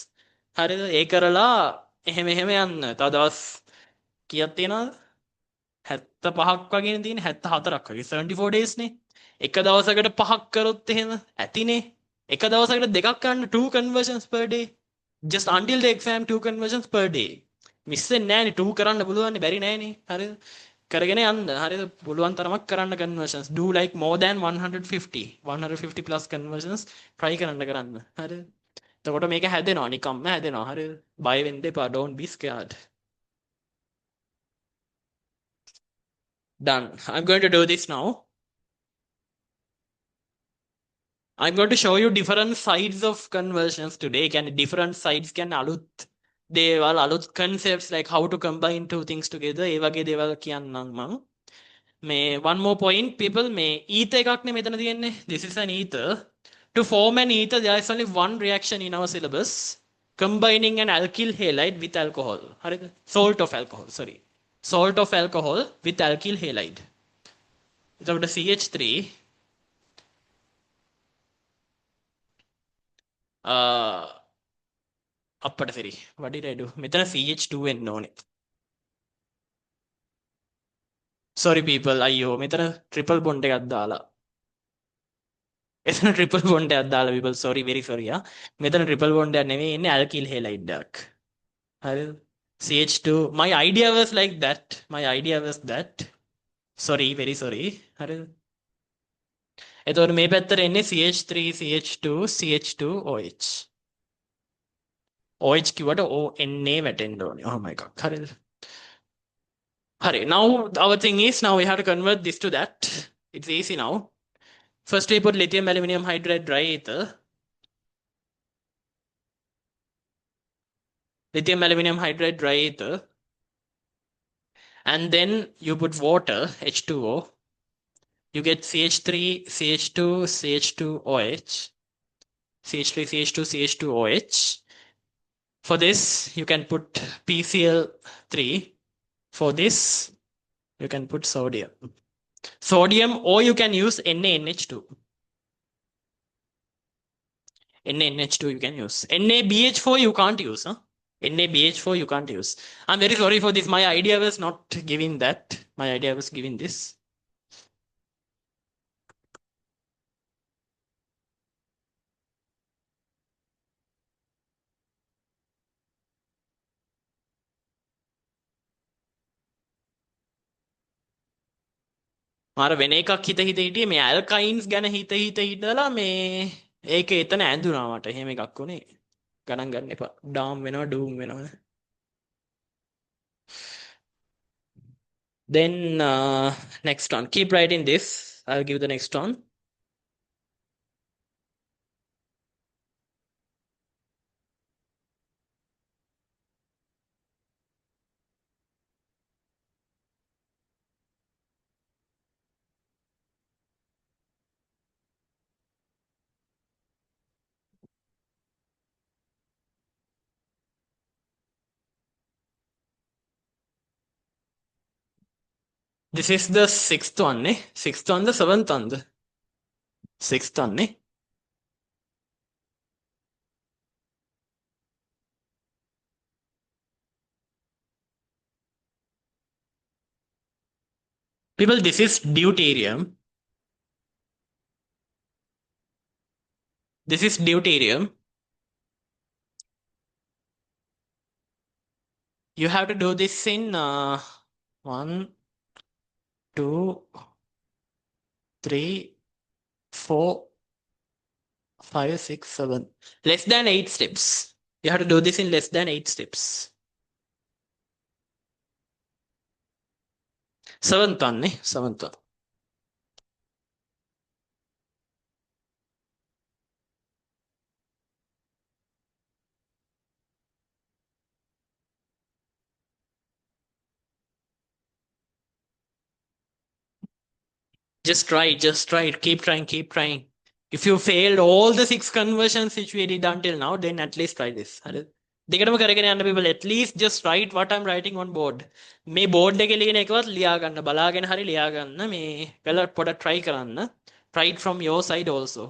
හරිද? ඒ කරලා එහෙම එහෙම යන්න. තව දවස් කීයක් තියෙනවද? 75ක් වගේ තියෙන 74ක් වගේ 74 days නේ. එක දවසකට 5ක් කරොත් එහෙම ඇතිනේ. එක දවසකට දෙකක් කරන්න 2 conversions per day. Just until the exam 2 conversions per day. Miss වෙන්නේ නෑනේ 2 කරන්න පුළුවන් නේ බැරි නෑනේ. හරිද? කරගෙන යන්න. හරිද? පුළුවන් තරමක් කරන්න conversions. Do like more than 150. 150 plus conversions try කරන්න. හරිද? එතකොට මේක හැදෙනවා නිකම්ම හැදෙනවා. හරිද? බය වෙන්න එපා. Don't be scared. Done. I'm going to do this now. I'm going to show you different sides of conversions today. Can different sides can alut දේවල් අලුත් concepts like how to combine two things together. ඒ වගේ දේවල් කියන්නම් මම. මේ one more point people මේ ether එකක් නේ මෙතන තියෙන්නේ. This is an ether. To form an ether there is only one reaction in our syllabus. Combining an alkyl halide with alcohol. හරිද? Salt of alcohol, sorry. Salt of alcohol with alkyl halide. එතකොට CH3 අපට සරි what did I do? මෙතන CH2 වෙන්න ඕනේ. Sorry people අයියෝ මෙතන triple bond එකක් දාලා. එතන triple bond එකක් දාලා people sorry very sorry ah. මෙතන triple bond එකක් නෙමෙයි ඉන්නේ alkyl halide එකක්. හරිද? CH2 my idea was like that. My idea was that. Sorry very sorry. හරිද? එතකොට මේ පැත්තට එන්නේ CH3 CH2 CH2 OH. OH කිව්වට ONA වැටෙන්න ඕනේ. Oh my god. හරිද? Hurry. Now our thing is now we have to convert this to that. It's easy now. First we put lithium aluminum hydride dry ether. Lithium aluminum hydride dry ether. And then you put water, H2O. You get CH3, CH2, CH2OH. CH3, CH2, CH2OH. For this, you can put PCl3. For this, you can put sodium. Sodium, or you can use NaNH2. NaNH2 you can use. NaBH4 you can't use, huh? NaBH4 you can't use. I'm very sorry for this. My idea was not giving that. My idea was giving this. මාර වෙන එකක් හිත හිත හිටියේ මේ ඇල්කයින්ස් ගැන හිත හිත හිටලා මේ ඒක එතන ඇඳුනා මට. එහෙම එකක් උනේ. ගණන් ගන්න එපා. ඩාම් වෙනවා ඩූම් වෙනවා. Then next one. Keep writing this. I'll give the next one. This is the sixth one, eh? Sixth one, the seventh one. The sixth one, eh? People, this is deuterium. This is deuterium. You have to do this in 1, 2, 3, 4, 5, 6, 7. Less than 8 steps. You have to do this in less than 8 steps. Seventh one, eh? Seventh one. Just try it, just try it. Keep trying, keep trying. If you failed all the 6 conversions which we did until now, then at least try this. දෙකටම කරගෙන යන්න people, at least just write what I'm writing on board. මේ board එකේ ලියන එකවත් ලියා ගන්න, බලාගෙන හරි ලියා ගන්න. මේ කළා පොඩ try කරන්න. Try it from your side also.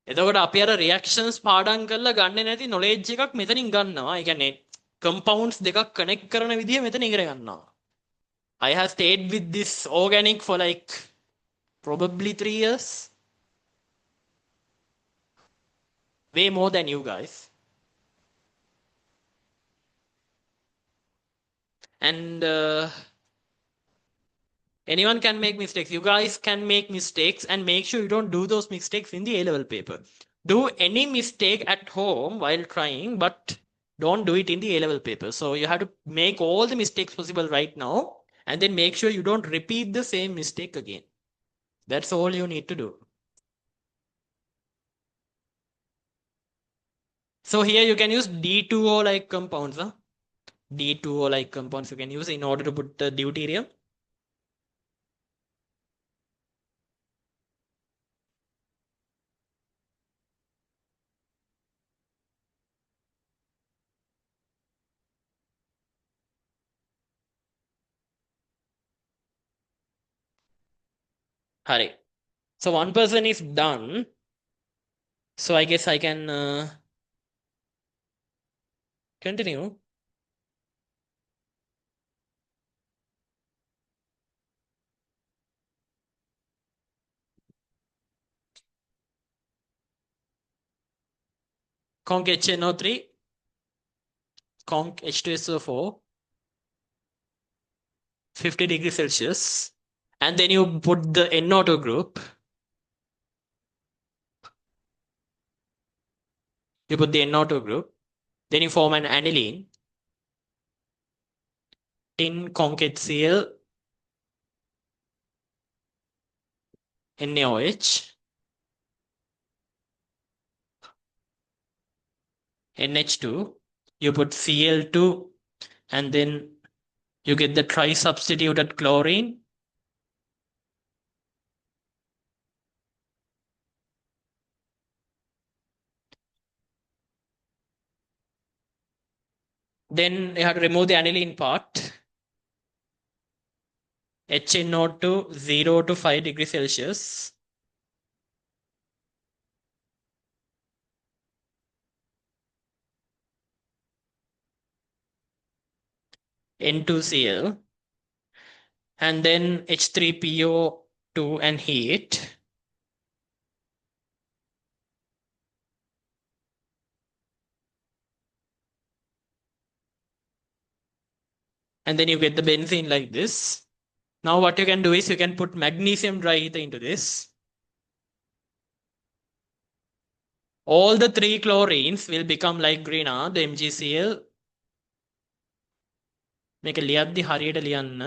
එතකොට අපි අර reactions පාඩම් කරලා ගන්නේ නැති knowledge එකක් මෙතනින් ගන්නවා. ඒ කියන්නේ compounds දෙකක් connect කරන විදිය මෙතන ඉගෙන ගන්නවා. I have stayed with this organic for like probably 3 years. Way more than you guys. And anyone can make mistakes. You guys can make mistakes and make sure you don't do those mistakes in the A-level paper. Do any mistake at home while trying, but don't do it in the A-level paper. So you have to make all the mistakes possible right now and then make sure you don't repeat the same mistake again. That's all you need to do. So here you can use D2O like compounds. Huh? D2O like compounds you can use in order to put the deuterium. Hurry. So one person is done. So I guess I can continue. Conc HNO3, Conc H2SO4, 50 degrees Celsius. And then you put the NO2 group. You put the NO2 group. Then you form an aniline. Tin Conc HCl, NaOH, NH2. You put Cl2 and then you get the tri-substituted chlorine. Then you have to remove the aniline part. HNO2 0 to 5 degrees Celsius. N2Cl. And then H3PO2 and heat. And then you get the benzene like this. Now what you can do is you can put magnesium triether into this. All the three chlorines will become like Grignard, the MgCl. මේක ලියද්දි හරියට ලියන්න.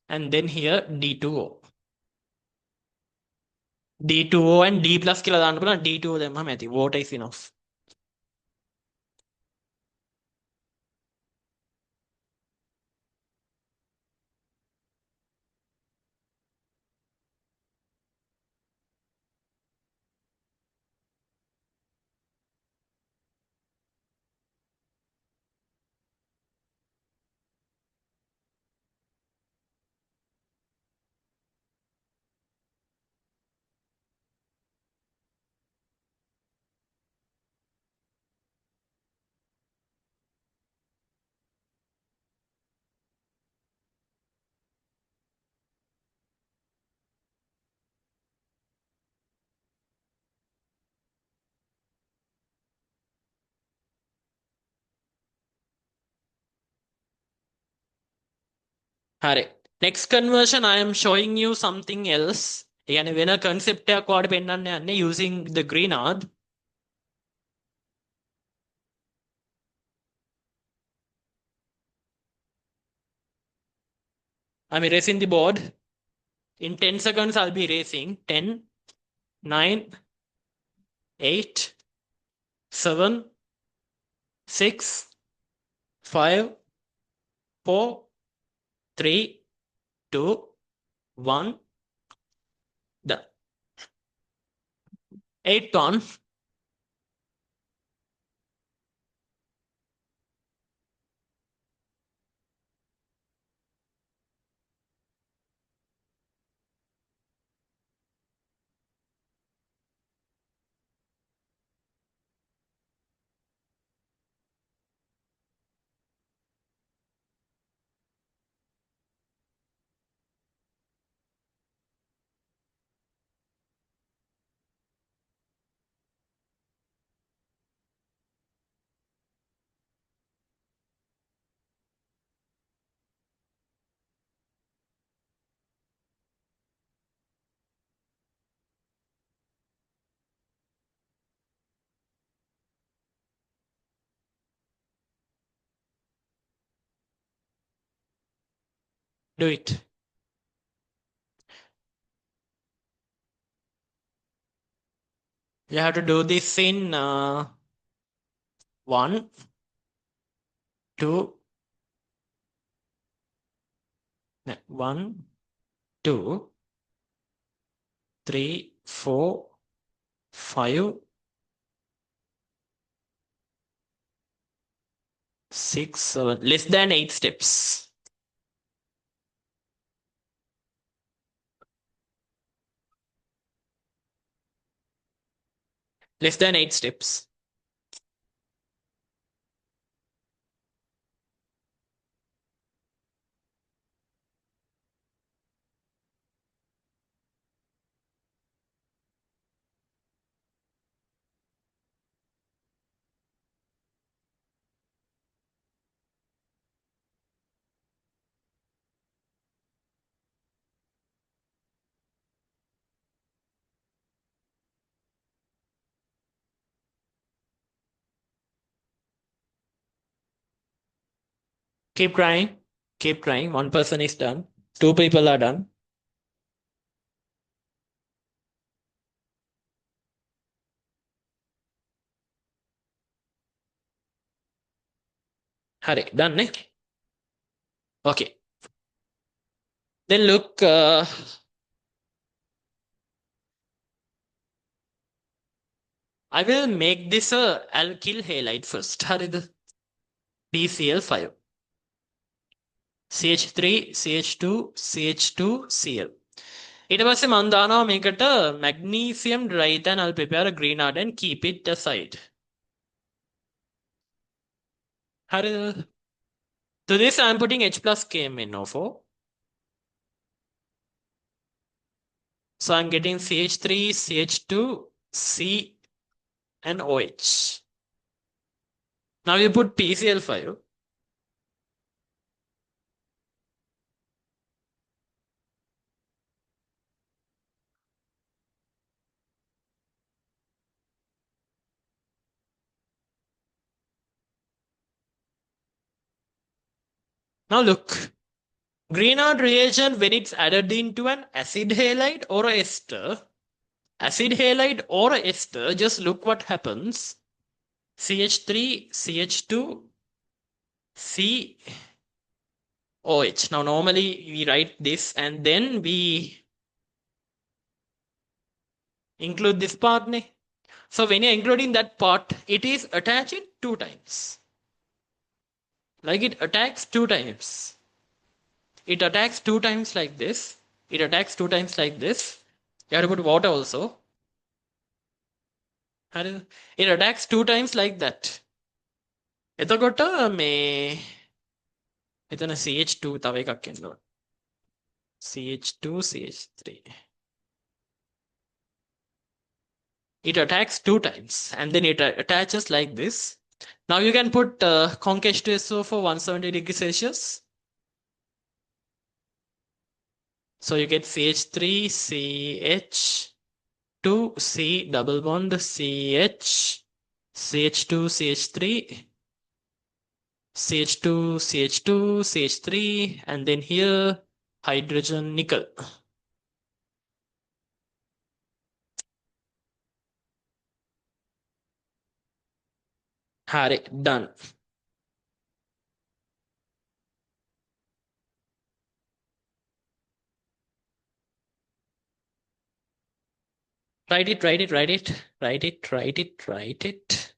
And then here D2O. D2O and D plus කියලා දාන්න පුළුවන්. D2O දැම්මම ඇති. Water is enough. හරි. Next conversion I am showing you something else. ඒ කියන්නේ වෙන concept එකක් ඔයාලට පෙන්වන්න යන්නේ using the Grignard. I'm erasing the board. In 10 seconds I'll be erasing. 10, 9, 8, 7, 6, 5, 4, 3, 2, 1. Done. 8th one. Do it. You have to do this in 1, 2, 1, 2, 3, 4, 5, 6, 7. Less than 8 steps. Less than 8 steps. Keep trying. Keep trying. One person is done. 2 people are done. Hurry. Done, ne? Okay. Then look. I will make this a alkyl halide first. හරිද? BCl5. CH3, CH2, CH2, Cl. ඊට පස්සේ මම දානවා මේකට magnesium dryether and I'll prepare a Grignard and keep it aside. හරිද? To this I'm putting H plus KMnO4. So I'm getting CH3, CH2, C, and OH. Now you put PCl5. Now look, Grignard reagent when it's added into an acid halide or a ester, just look what happens. CH3, CH2, C, OH. Now normally we write this and then we include this part. So when you're including that part, it is attaching two times. Like it attacks two times. It attacks two times like this. It attacks two times like this. You have to put water also. It attacks two times like that. එතකොට මේ එතන CH2 තව එකක් එන්න ඕන. CH2 CH3. It attacks two times and then it attaches like this. Now you can put conc H2SO for 170 degrees Celsius. So you get CH3 CH 2 C double bond CH CH2 CH3 CH2 CH2 CH3 and then here hydrogen nickel. Hari, done. Write it, write it, write it, write it, write it, write it.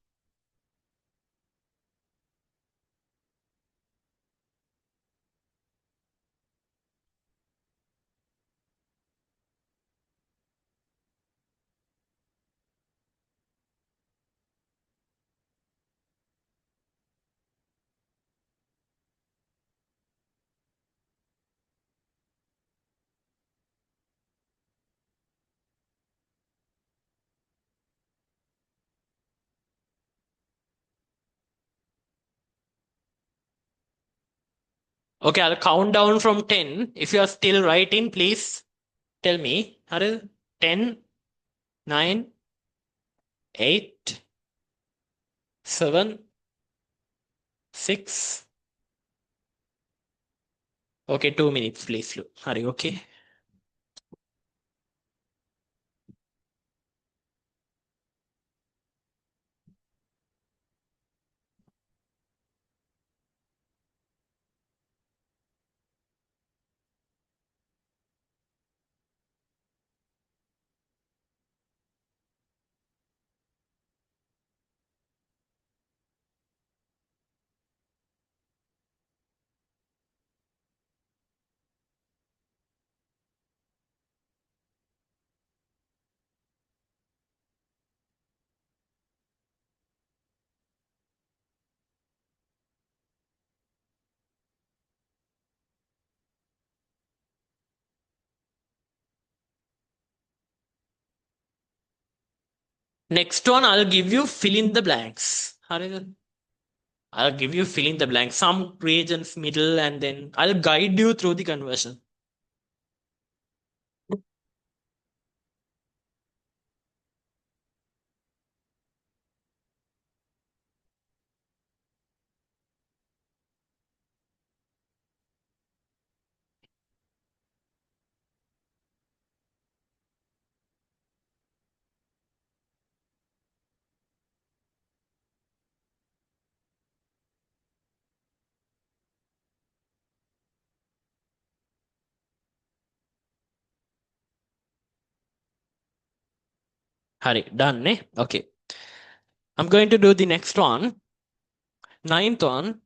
Okay, I'll count down from 10. If you are still writing, please tell me. 10, 9, 8, 7, 6. Okay, 2 minutes, please. Are you okay? Next one, I'll give you fill in the blanks. I'll give you fill in the blanks. Some reagents middle and then I'll guide you through the conversion. Hari, done, eh? Okay. I'm going to do the next one. Ninth one.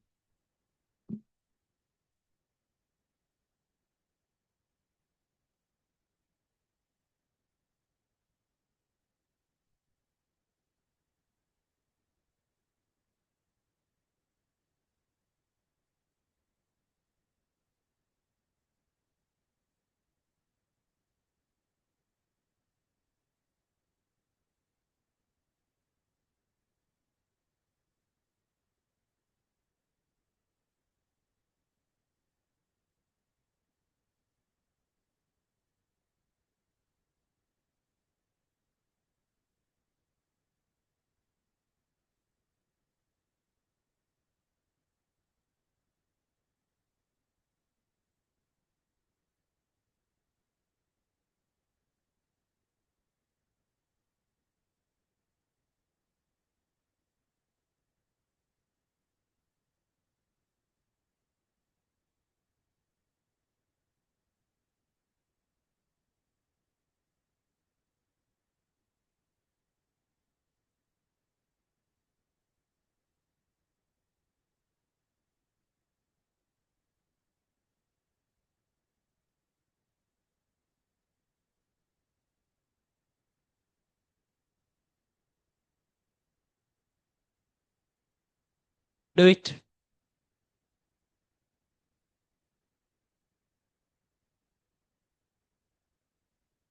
Do it.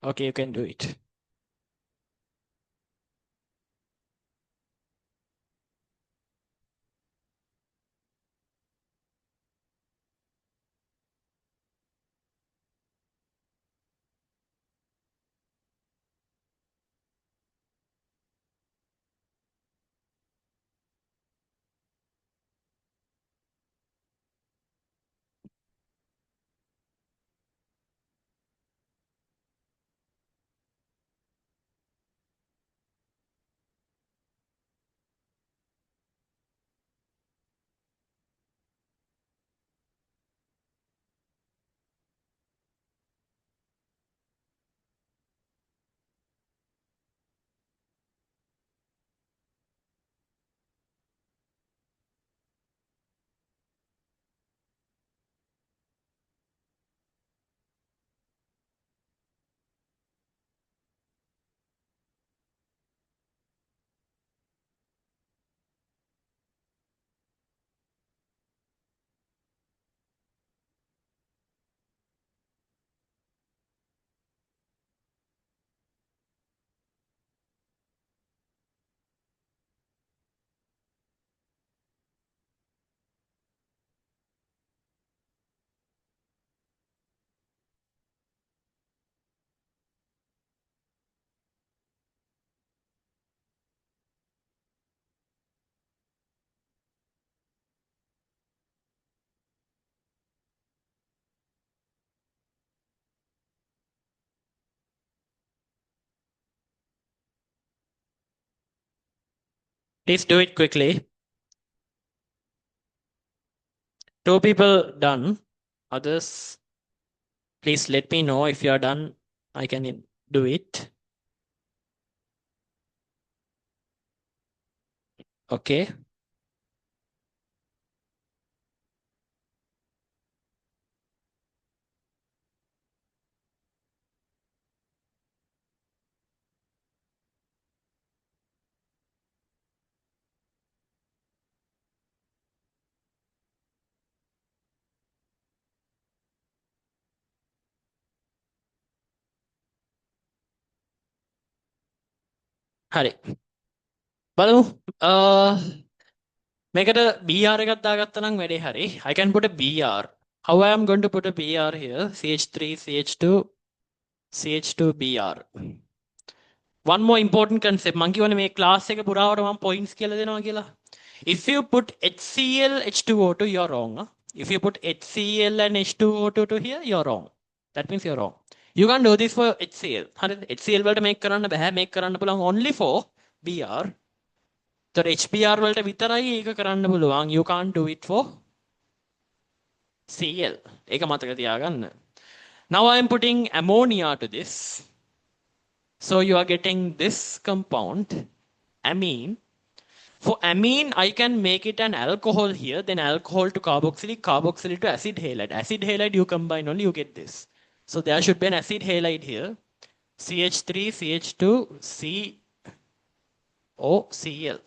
Okay, you can do it. Please do it quickly. 2 people done. Others, please let me know if you are done. I can do it. Okay. හරි. බලමු. මේකට BR එකක් දාගත්තා නම් වැඩේ හරි. I can put a BR. How I am going to put a BR here? CH3, CH2, CH2, BR. One more important concept. මං කියවනේ මේ class එක පුරාවට මම points කියලා දෙනවා කියලා. If you put HCl, H2O2, you're wrong. Huh? If you put HCl and H2O2 to here, you're wrong. That means you're wrong. You can't do this for HCl. හරිද? HCl වලට make කරන්න බෑ. make කරන්න පුළුවන් only for BR. So HBr වලට විතරයි ඒක කරන්න පුළුවන්. You can't do it for Cl. ඒක මතක තියාගන්න. Now I am putting ammonia to this. So you are getting this compound, amine. For amine, I can make it an alcohol here, then alcohol to carboxylic, carboxylic to acid halide. Acid halide you combine only, you get this. So there should be an acid halide here. CH3, CH2, COCl.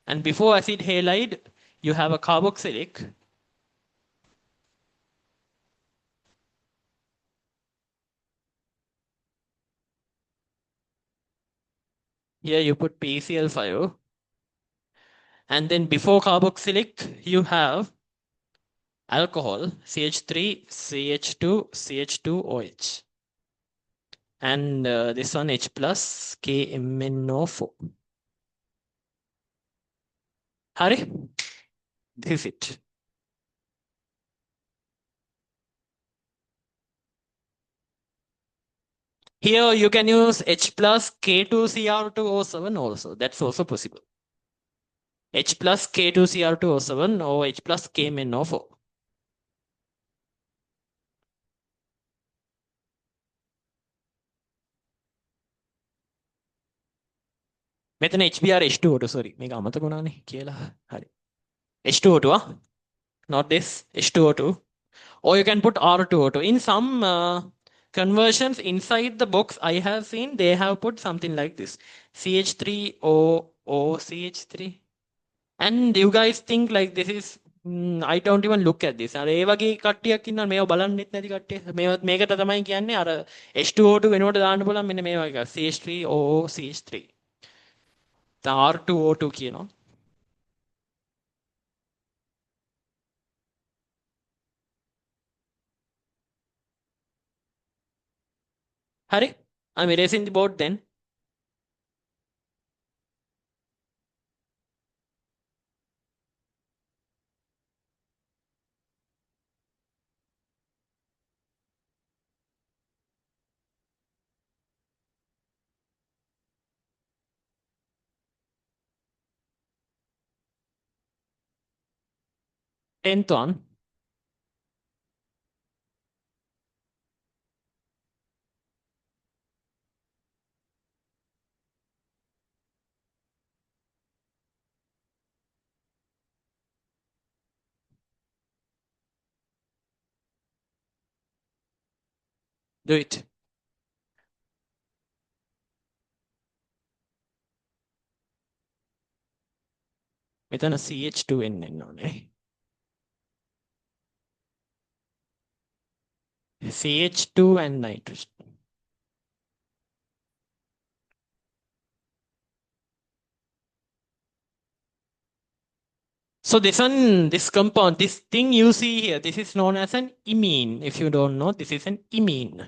And before acid halide, you have a carboxylic. Here you put PCl5. And then before carboxylic, you have alcohol, CH3, CH2, CH2OH. And this one H plus KMNO4. Hari? This is it. Here you can use H plus K2Cr2O7 also. That's also possible. H plus K2Cr2O7 or H plus KMNO4. මෙතන HBr H2O2 sorry මේක අමතක වුණානේ කියලා. හරි. H2O2 not this H2O2 or you can put R2O2 in some conversions inside the box I have seen they have put something like this CH3O CH3 And you guys think like this is I don't even look at this. අර ඒ වගේ කට්ටියක් ඉන්නවා මේව බලන්නෙත් නැති කට්ටිය. මේකට තමයි කියන්නේ අර H2O2 වෙනුවට දාන්න බලන්න මෙන්න මේ වගේ එකක්. CH3OO CH3. R2O2 කියනවා. හරි? I'm erasing the board then. Tenth one. Do it. මෙතන CH2 එන්න ඕනේ. CH2 and nitrogen. So this one, this compound, this thing you see here, this is known as an imine. If you don't know, this is an imine.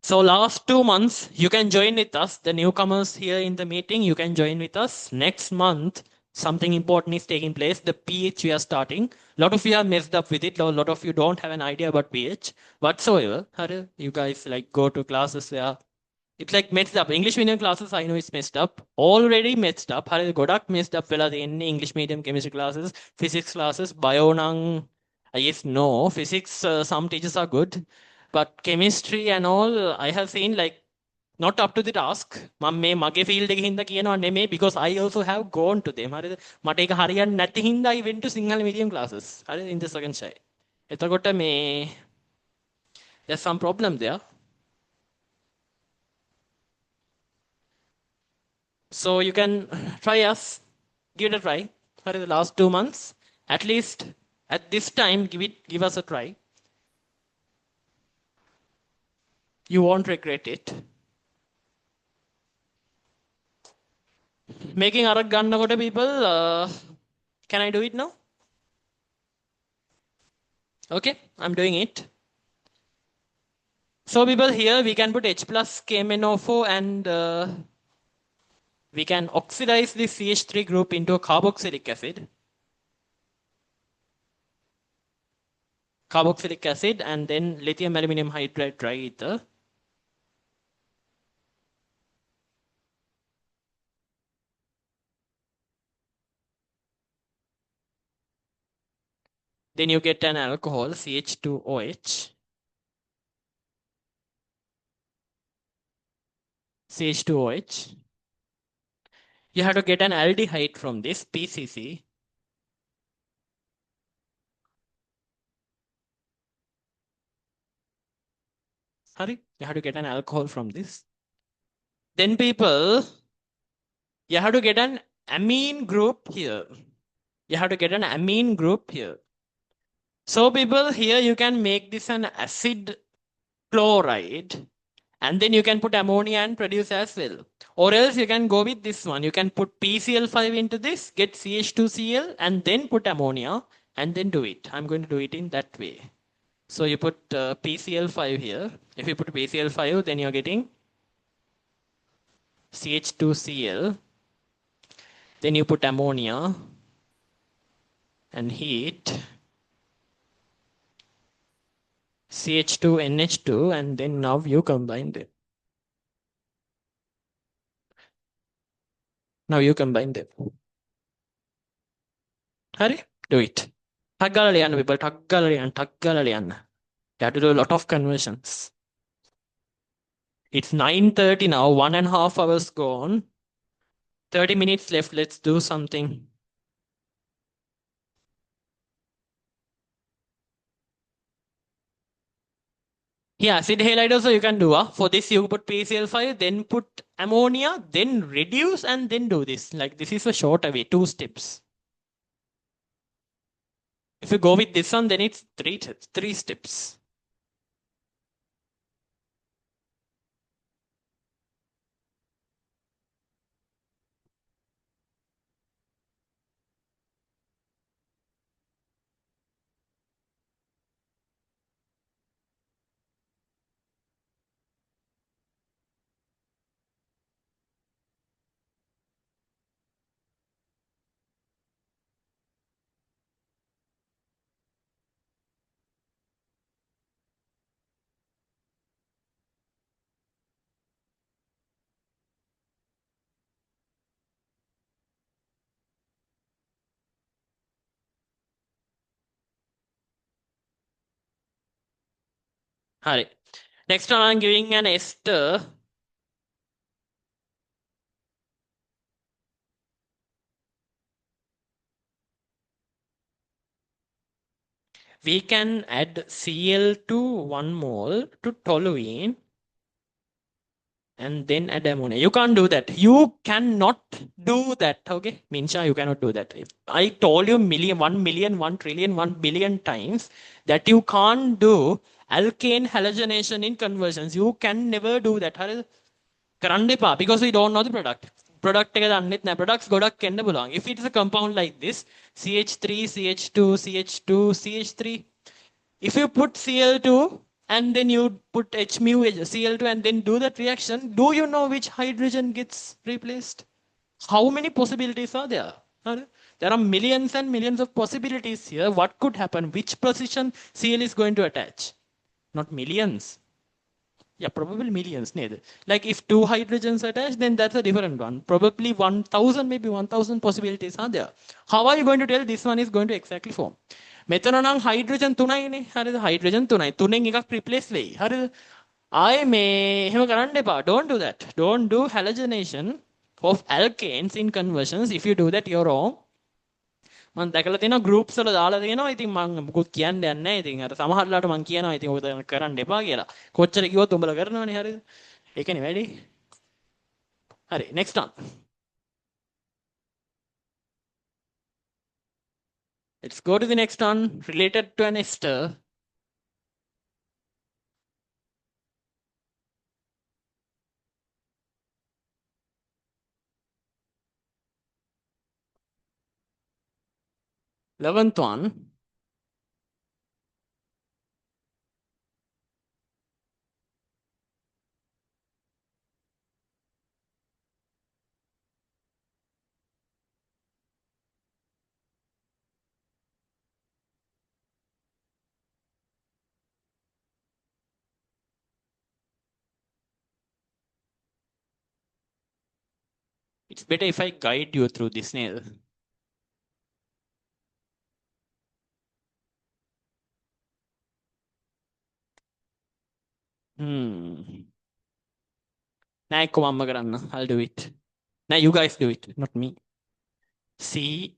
So last 2 months, you can join with us. The newcomers here in the meeting, you can join with us. Next month, something important is taking place. The pH we are starting. A lot of you have messed up with it. A lot of you don't have an idea about pH whatsoever. You guys like go to classes where it's like messed up. English medium classes, I know it's messed up. Already messed up. ගොඩක් messed up වෙලා තියෙන්නේ English medium chemistry classes, physics classes, bio නම් yes, no. Physics, some teachers are good. But chemistry and all, I have seen like not up to the task. මම මේ මගේ field එකේ හින්දා කියනවා නෙමෙයි because I also have gone to them. හරිද? මට ඒක හරියන්නේ නැති හින්දා I went to Sinhala medium classes. හරිද? In the second side. එතකොට මේ there's some problem there. So you can try us, give it a try. For the last 2 months, at least at this time, give us a try. You won't regret it. Making arak gannakota people, can I do it now? Okay, I'm doing it. So people, here we can put H plus KMNO4 and we can oxidize this CH3 group into a carboxylic acid. Carboxylic acid and then lithium aluminum hydride triether. Then you get an alcohol, CH2OH. CH2OH. You have to get an aldehyde from this, PCC. You have to get an alcohol from this. Then people, you have to get an amine group here. You have to get an amine group here. So people, here you can make this an acid chloride. And then you can put ammonia and produce as well. Or else you can go with this one. You can put PCl5 into this, get CH2Cl, and then put ammonia, and then do it. I'm going to do it in that way. So you put PCl5 here. If you put PCl5, then you're getting CH2Cl. Then you put ammonia and heat. CH2NH2, and then now you combine them. Now you combine them. Hurry, do it. Taggala people, taggala. You have to do a lot of conversions. It's 9:30 now, 1.5 hours gone. 30 minutes left, let's do something. Yeah, acid halide also you can do. For this, you put PCl5, then put ammonia, then reduce, and then do this. Like this is a shorter way, 2 steps. If you go with this one, then it's three steps. Alright. Next one, I'm giving an ester. We can add Cl to 1 mole to toluene and then add ammonia. You can't do that. You cannot do that. Okay, Minsha, you cannot do that. If I told you million, 1 million, 1 trillion, 1 billion times that you can't do alkane halogenation in conversions. You can never do that. කරන්න එපා because we don't know the product. Product එක දන්නෙත් නැහැ. Products ගොඩක් එන්න පුළුවන්. If it is a compound like this, CH3, CH2, CH2, CH3, if you put Cl2 and then you put H mu Cl2 and then do that reaction, do you know which hydrogen gets replaced? How many possibilities are there? There are millions and millions of possibilities here. What could happen? Which position Cl is going to attach? Not millions. Yeah, probably millions. Neither. Like if 2 hydrogens attached, then that's a different one. Probably 1,000, maybe 1,000 possibilities are there. How are you going to tell this one is going to exactly form? මෙතන නම් hydrogen 3යිනේ. හරිද? Hydrogen 3යි. තුනෙන් එකක් replace වෙයි. හරිද? ආයේ මේ එහෙම කරන්න එපා. Don't do that. Don't do halogenation of alkanes in conversions. If you do that, you're wrong. මම දැකලා තියෙනවා groups වල දාලා තියෙනවා. ඉතින් මම මොකුත් කියන්න යන්නේ නැහැ. ඉතින් අර සමහරලාට මම කියනවා ඉතින් ඔබ කරන්න එපා කියලා. කොච්චර කිව්වොත් උඹලා කරනවනේ හරිද? ඒකනේ වැඩි. හරි next one. Let's go to the next one related to an ester. Eleventh one. It's better if I guide you through this nail. නෑ එක්ක මම්ම කරන්න. I'll do it. Now you guys do it, not me. See.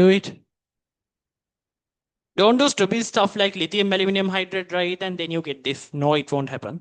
Do it. Don't do stupid stuff like lithium aluminum hydride and then you get this. No, it won't happen.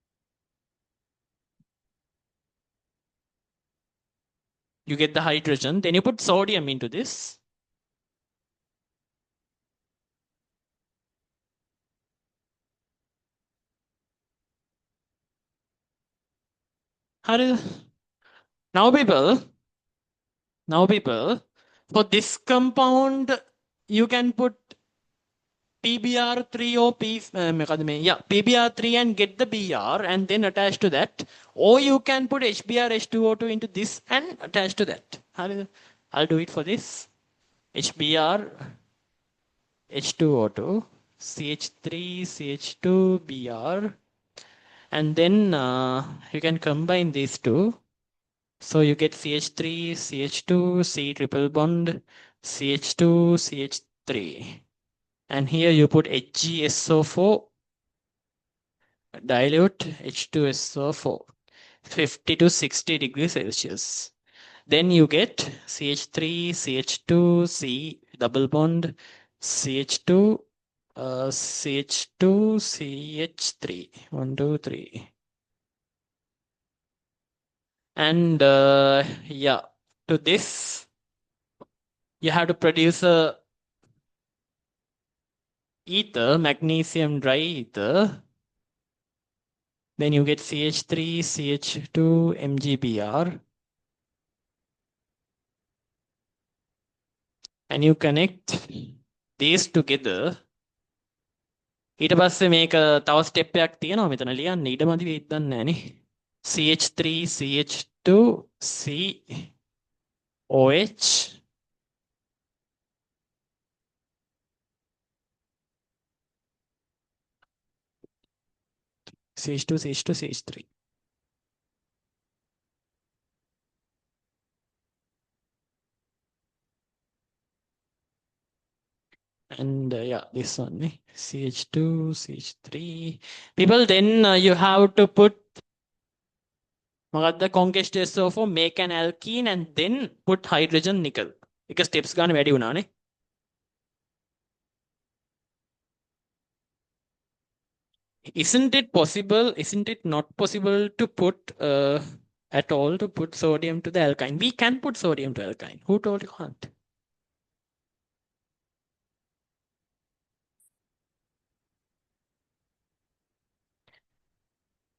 You get the hydrogen. Then you put sodium into this. How now people, for this compound, you can put PBr3 or PBr3 and get the Br and then attach to that. Or you can put HBr H2O2 into this and attach to that. I'll do it for this. HBr H2O2, CH3, CH2, Br. And then you can combine these two. So you get CH3, CH2, C triple bond, CH2, CH3. And here you put HgSO4, dilute H2SO4, 50 to 60 degrees Celsius. Then you get CH3, CH2, C double bond, CH2, CH2, CH3. 1, 2, 3. And yeah, to this, you have to produce a ether, magnesium dry ether. Then you get CH3, CH2, MgBr. And you connect these together. ඊට පස්සේ මේක තව step එකක් තියෙනවා මෙතන ලියන්න ඉඩමදි වෙයිද දන්නේ නැහනේ. CH3, CH2, COH. CH2, CH2, CH3. And yeah, this one, CH2, CH3. People, then you have to put the conquest SO4, make an alkene, and then put hydrogen nickel. Because steps gone වැඩි වුණානේ. Isn't it not possible to put at all to put sodium to the alkyne? We can put sodium to alkyne. Who told you can't?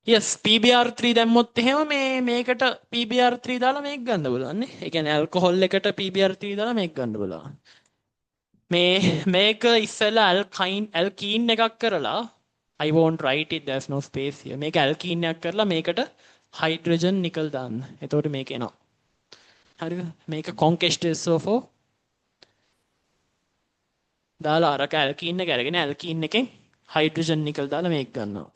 Yes, PBr3 දැම්මොත් එහෙම මේකට PBr3 දාලා මේක ගන්න බලන්න. ඒ කියන්නේ alcohol එකට PBr3 දාලා මේක ගන්න බලන්න. මේක ඉස්සෙල්ලා alkene එකක් කරලා I won't write it, there's no space here. මේක alkene එකක් කරලා මේකට hydrogen nickel දාන්න. එතකොට මේක එනවා. හරිද? මේක conquest SO4 දාලා අරක alkene එක අරගෙන alkene එකෙන් hydrogen nickel දාලා මේක ගන්නවා.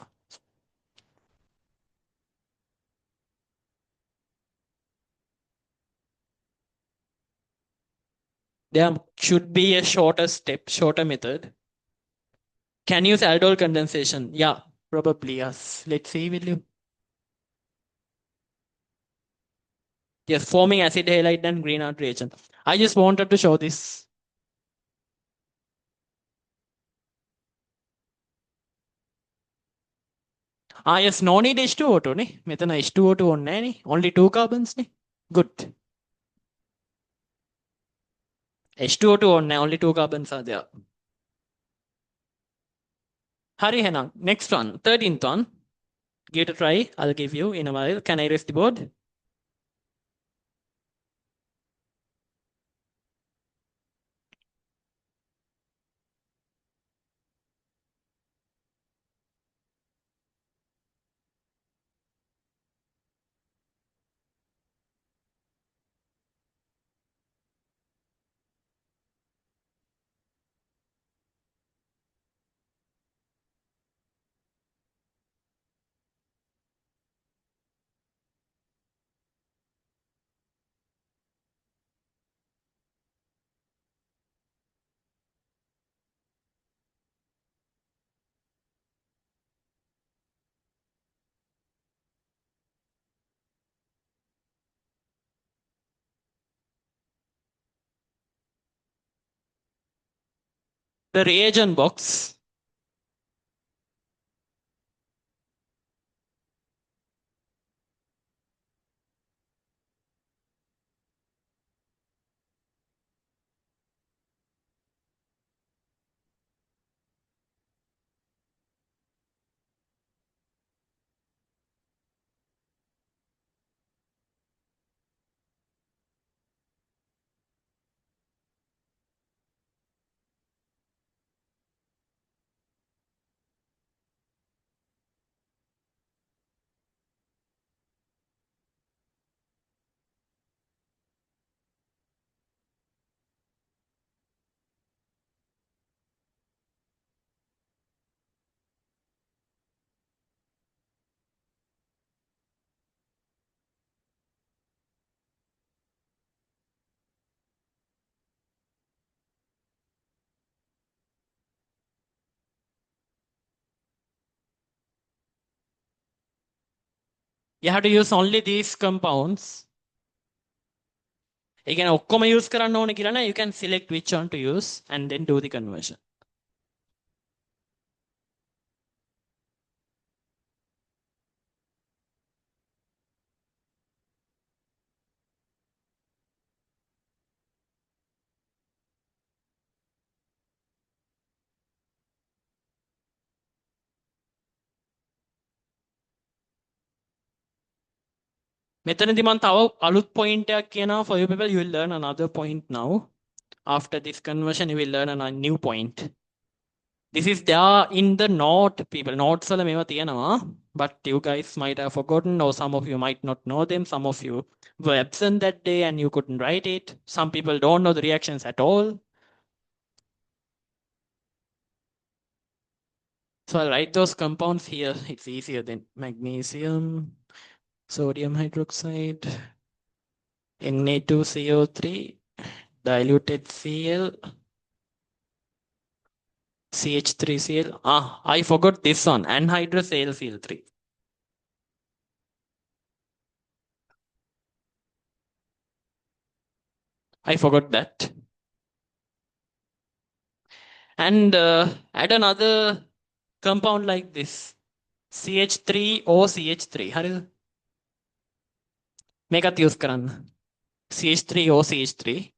There should be a shorter method. Can use aldol condensation. Yeah, probably yes. Let's see, will you? Yes, forming acid halide and Greenhouse reagent. I just wanted to show this. Yes, no need H2O2 ne. මෙතන H2O2 ඕනේ නැහැ නේ. Only 2 carbons ne. Good. H2O2 ඕනේ නැහැ. Only 2 carbons are there. හරි එහෙනම්. Next one. 13th one. Give it a try. I'll give you in a while. Can I erase the board? The reagent box. You have to use only these compounds. ඒ කියන්නේ ඔක්කොම use කරන්න ඕනේ කියලා නෑ. You can select which one to use and then do the conversion. මෙතනදී මම තව අලුත් point එකක් කියනවා for you people. You will learn another point now. After this conversion you will learn a new point. This is there in the note people. Notes වල මේවා තියෙනවා. But you guys might have forgotten or some of you might not know them. Some of you were absent that day and you couldn't write it. Some people don't know the reactions at all. So I'll write those compounds here. It's easier than magnesium, sodium hydroxide, Na2CO3, diluted Cl, CH3Cl. I forgot this one, anhydrous AlCl3. I forgot that. And add another compound like this, CH3OCH3. හරිද? මේකත් use කරන්න. CH3OCH3.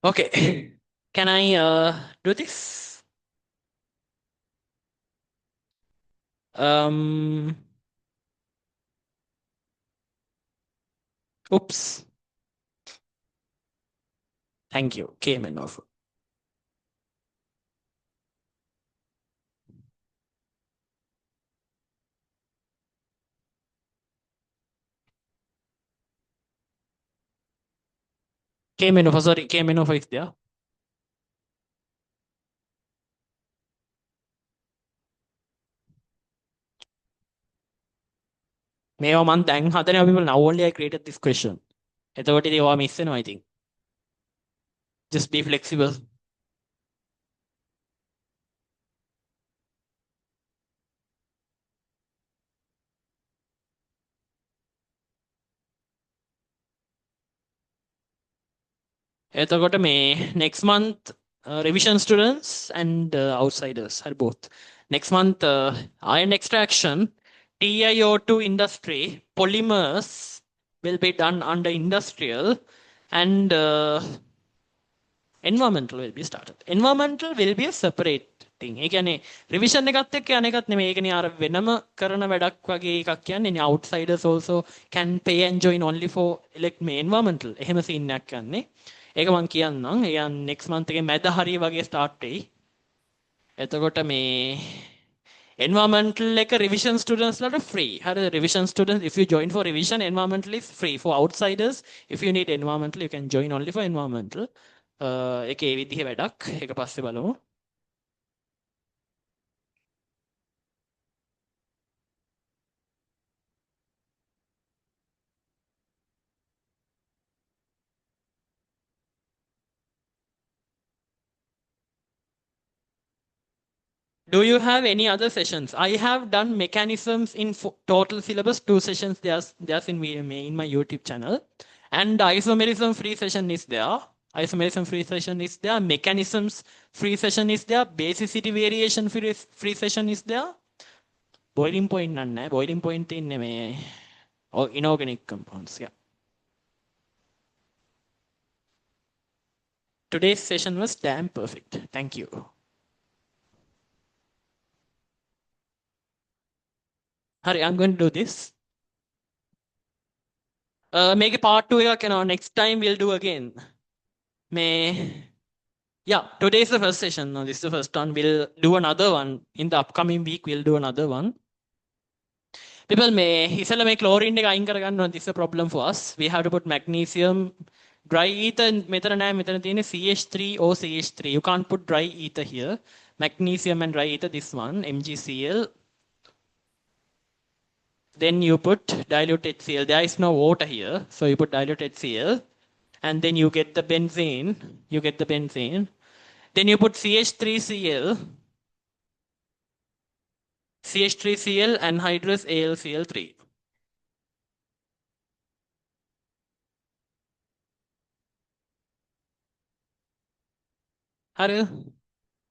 Okay. Can I do this? Oops. Thank you. Came in off. Came in off. Sorry, came in off is there. මේවා මන් දැන් හදනවා people. Now only I created this question. එතකොට ඉතින් ඔයා මිස් වෙනවා I think. Just be flexible. එතකොට මේ next month revision students and outsiders are both. Next month iron extraction, TiO2 industry, polymers will be done under industrial and environmental will be started. Environmental will be a separate thing. ඒ කියන්නේ revision එකත් එක්ක යන එකත් නෙමෙයි. ඒ කියන්නේ අර වෙනම කරන වැඩක් වගේ එකක් කියන්නේ. Outsiders also can pay and join only for මේ environmental. එහෙම scene එකක් යන්නේ. ඒක මම කියන්නම්. ඒ next month එකේ මැද හරිය වගේ start වෙයි. එතකොට මේ Environmental like a revision students lot of free. How the revision students, if you join for revision, environmental is free. For outsiders, if you need environmental, you can join only for environmental. එකේ ඒ විදිහේ වැඩක්. ඒක පස්සේ බලමු. Do you have any other sessions? I have done mechanisms in total syllabus 2 sessions. There's in my YouTube channel, and isomerism free session is there. Isomerism free session is there. Mechanisms free session is there. Basicity variation free session is there. Boiling point none. Boiling point in or inorganic compounds. Yeah. Today's session was damn perfect. Thank you. Hurry, I'm going to do this. Make a part 2 next time we'll do again. Yeah, today is the first session. No, this is the first one. We'll do another one. In the upcoming week, we'll do another one. People may chlorine this is a problem for us. We have to put magnesium, dry ether, CH3 CH3. You can't put dry ether here. Magnesium and dry ether, this one, MgCl. Then you put dilute HCl. There is no water here, so you put dilute HCl, and then you get the benzene. Then you put CH3Cl, CH3Cl anhydrous AlCl3.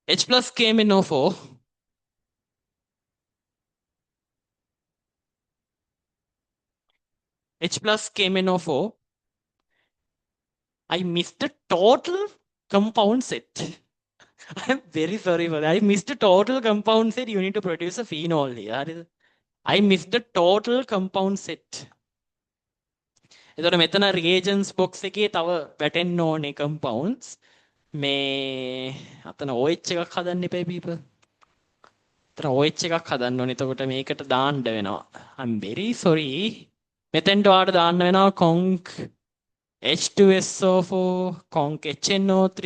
H plus came in O4. H plus came in O4. I missed the total compound set. I'm very sorry for that. I missed the total compound set. You need to produce a phenol here. I missed the total compound set. එතකොට මෙතන reagents box එකේ තව වැටෙන්න ඕනේ compounds. මේ අතන OH එකක් හදන්න එපා people. අතන OH එකක් හදන්න ඕනේ. එතකොට මේකට දාන්න වෙනවා. I'm very sorry. මෙතෙන්ට ඔයාලට දාන්න වෙනවා conc H2SO4, conc HNO3.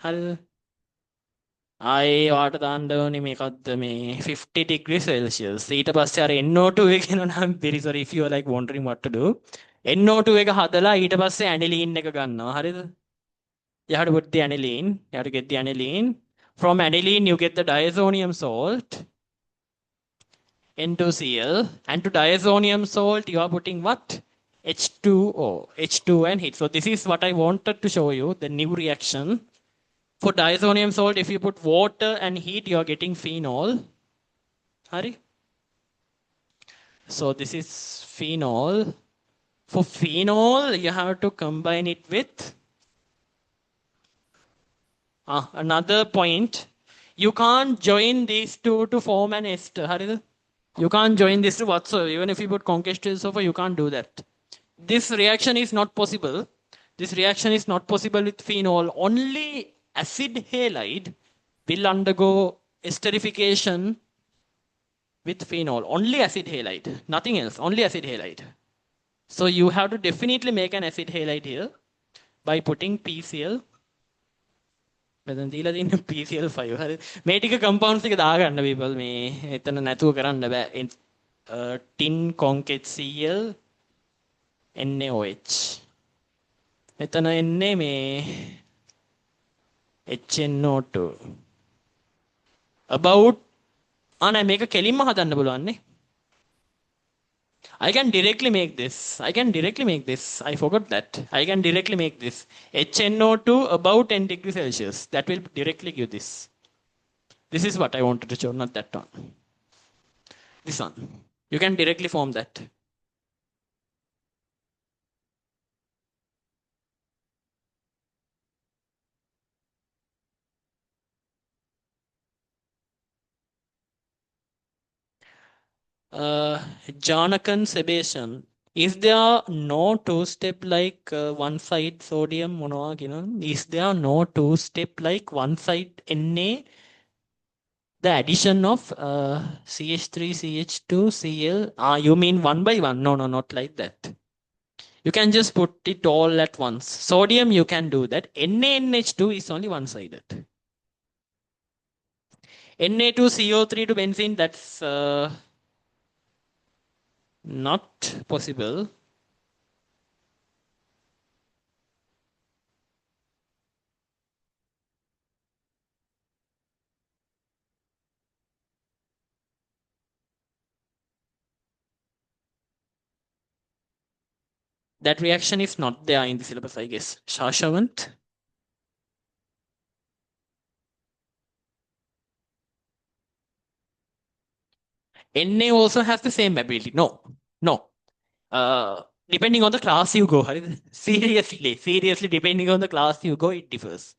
හරි. ආයේ ඔයාලට දාන්න ඕනේ මේකක්ද මේ 50 degrees Celsius. ඊට පස්සේ අර NO2 එක එනවා. I'm very sorry if you are like wondering what to do. NO2 එක හදලා ඊට පස්සේ aniline එක ගන්නවා. හරිද? You have to put the aniline. You have to get the aniline. From aniline you get the diazonium salt. N2Cl. And to diazonium salt you are putting what? H2O. H2 and heat. So this is what I wanted to show you, the new reaction. For diazonium salt, if you put water and heat, you are getting phenol. Hari? So this is phenol. For phenol, you have to combine it with another point. You can't join these two to form an ester. Hari? You can't join this to whatsoever. Even if you put conc H2SO4, you can't do that. This reaction is not possible. This reaction is not possible with phenol. Only acid halide will undergo esterification with phenol. Only acid halide, nothing else, only acid halide. So you have to definitely make an acid halide here by putting PCl. PCl5. මේ ටික compounds එක දාගන්න people මේ එතන නැතුව කරන්න බෑ. tin conc HCl NaOH. මෙතන එන්නේ මේ HNO2 about නෑ මේක කෙලින්ම හදන්න පුළුවන් නේ. I can directly make this. I forgot that. I can directly make this. HNO2 about 10 degrees Celsius. That will directly give this. This is what I wanted to show, not that one. This one. You can directly form that. Janakan sebation. Is there no two-step like one side sodium monoa? Is there no two-step like one side Na The addition of CH3, CH2, Cl. Ah, you mean one by one? No, no, not like that. You can just put it all at once. Sodium, you can do that. NaNH2 is only one-sided. Na2CO3 to benzene, that's not possible. That reaction is not there in the syllabus, I guess. Shashawant. Na also has the same ability. No, no. Depending on the class you go, seriously, depending on the class you go, it differs.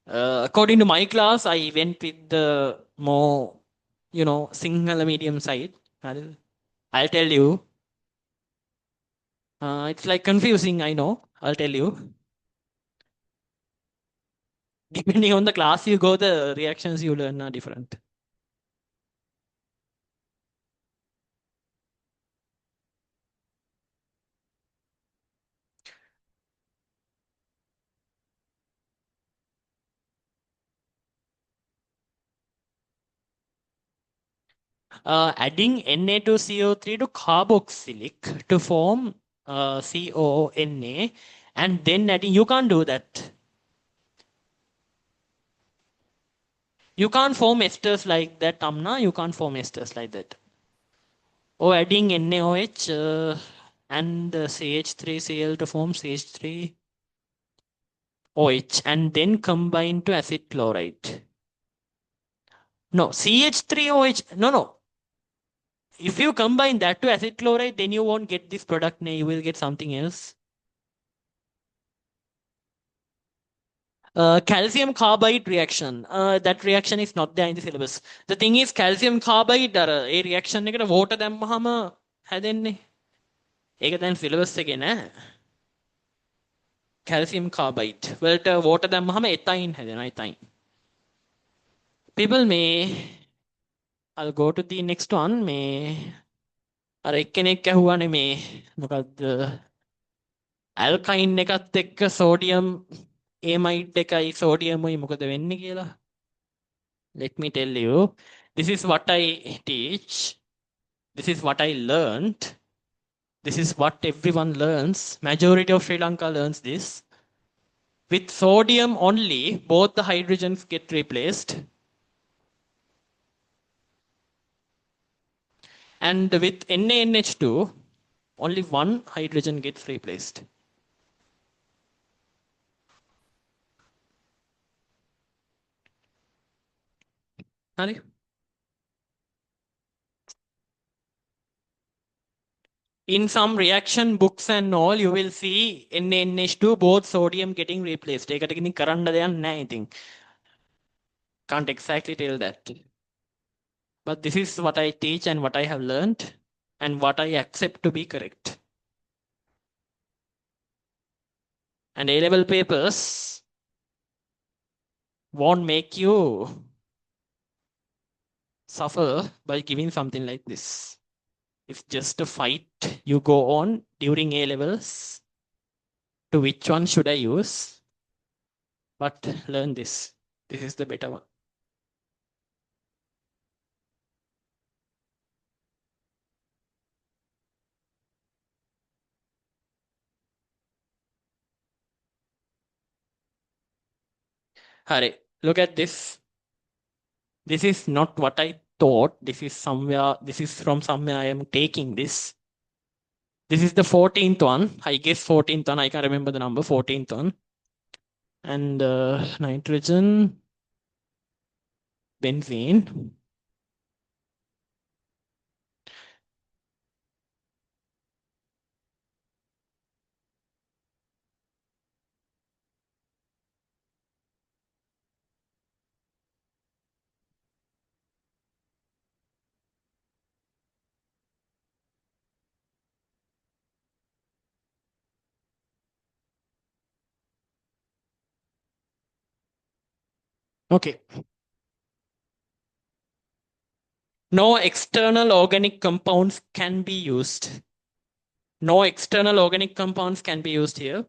According to my class, I went with the more, single medium side. I'll tell you. It's like confusing, I know. I'll tell you. Depending on the class you go, the reactions you learn are different. Adding Na2CO3 to carboxylic to form CONA, and then adding, you can't do that. You can't form esters like that, Amna. You can't form esters like that. Or adding NaOH and CH3Cl to form CH3OH and then combine to acid chloride. No, CH3OH. No, no. If you combine that to acid chloride, then you won't get this product. You will get something else. Calcium carbide reaction. That reaction is not there in the syllabus. The thing is, calcium carbide a reaction එකට water දැම්මහම හැදෙන්නේ. ඒක දැන් syllabus එකේ නෑ. Calcium carbide වලට water දැම්මහම ethine හැදෙනවා ethine. People may, I'll go to the next one. මේ අර එක්කෙනෙක් ඇහුවානේ මේ මොකද්ද alkyne එකත් එක්ක sodium amide එකයි sodiumයි මොකද වෙන්නේ කියලා. Let me tell you. This is what I teach. This is what I learned. This is what everyone learns. Majority of Sri Lanka learns this. With sodium only, both the hydrogens get replaced. And with NaNH2, only one hydrogen gets replaced. Hari? In some reaction books and all, you will see NaNH2, both sodium getting replaced. ඒකට ඉතින් කරන්න දෙයක් නැහැ ඉතින්. Can't exactly tell that. But this is what I teach and what I have learned and what I accept to be correct. And A-level papers won't make you suffer by giving something like this. It's just a fight you go on during A-levels. To which one should I use? But learn this. This is the better one. Hare, look at this. This is not what I thought. This is from somewhere I am taking this. This is the 14th one. I guess 14th one. I can't remember the number. 14th one. And nitrogen, benzene. Okay. No external organic compounds can be used. No external organic compounds can be used here.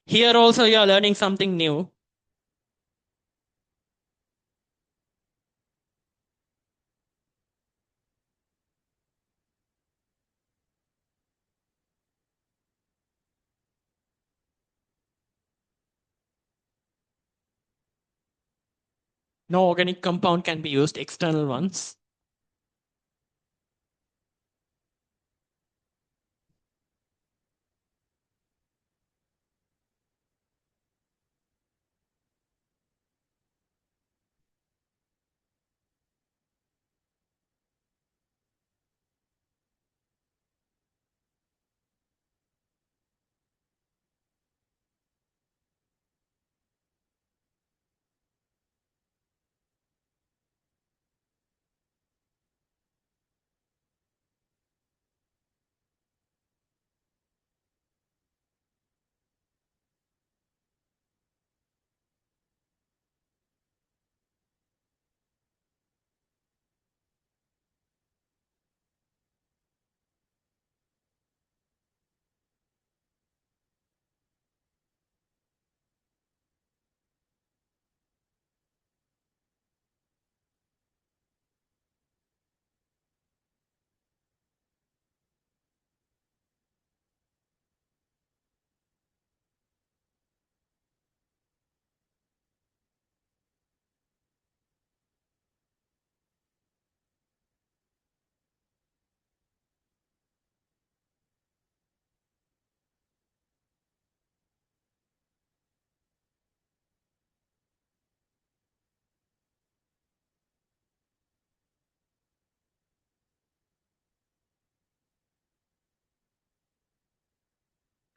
Here also you are learning something new. No organic compound can be used, external ones.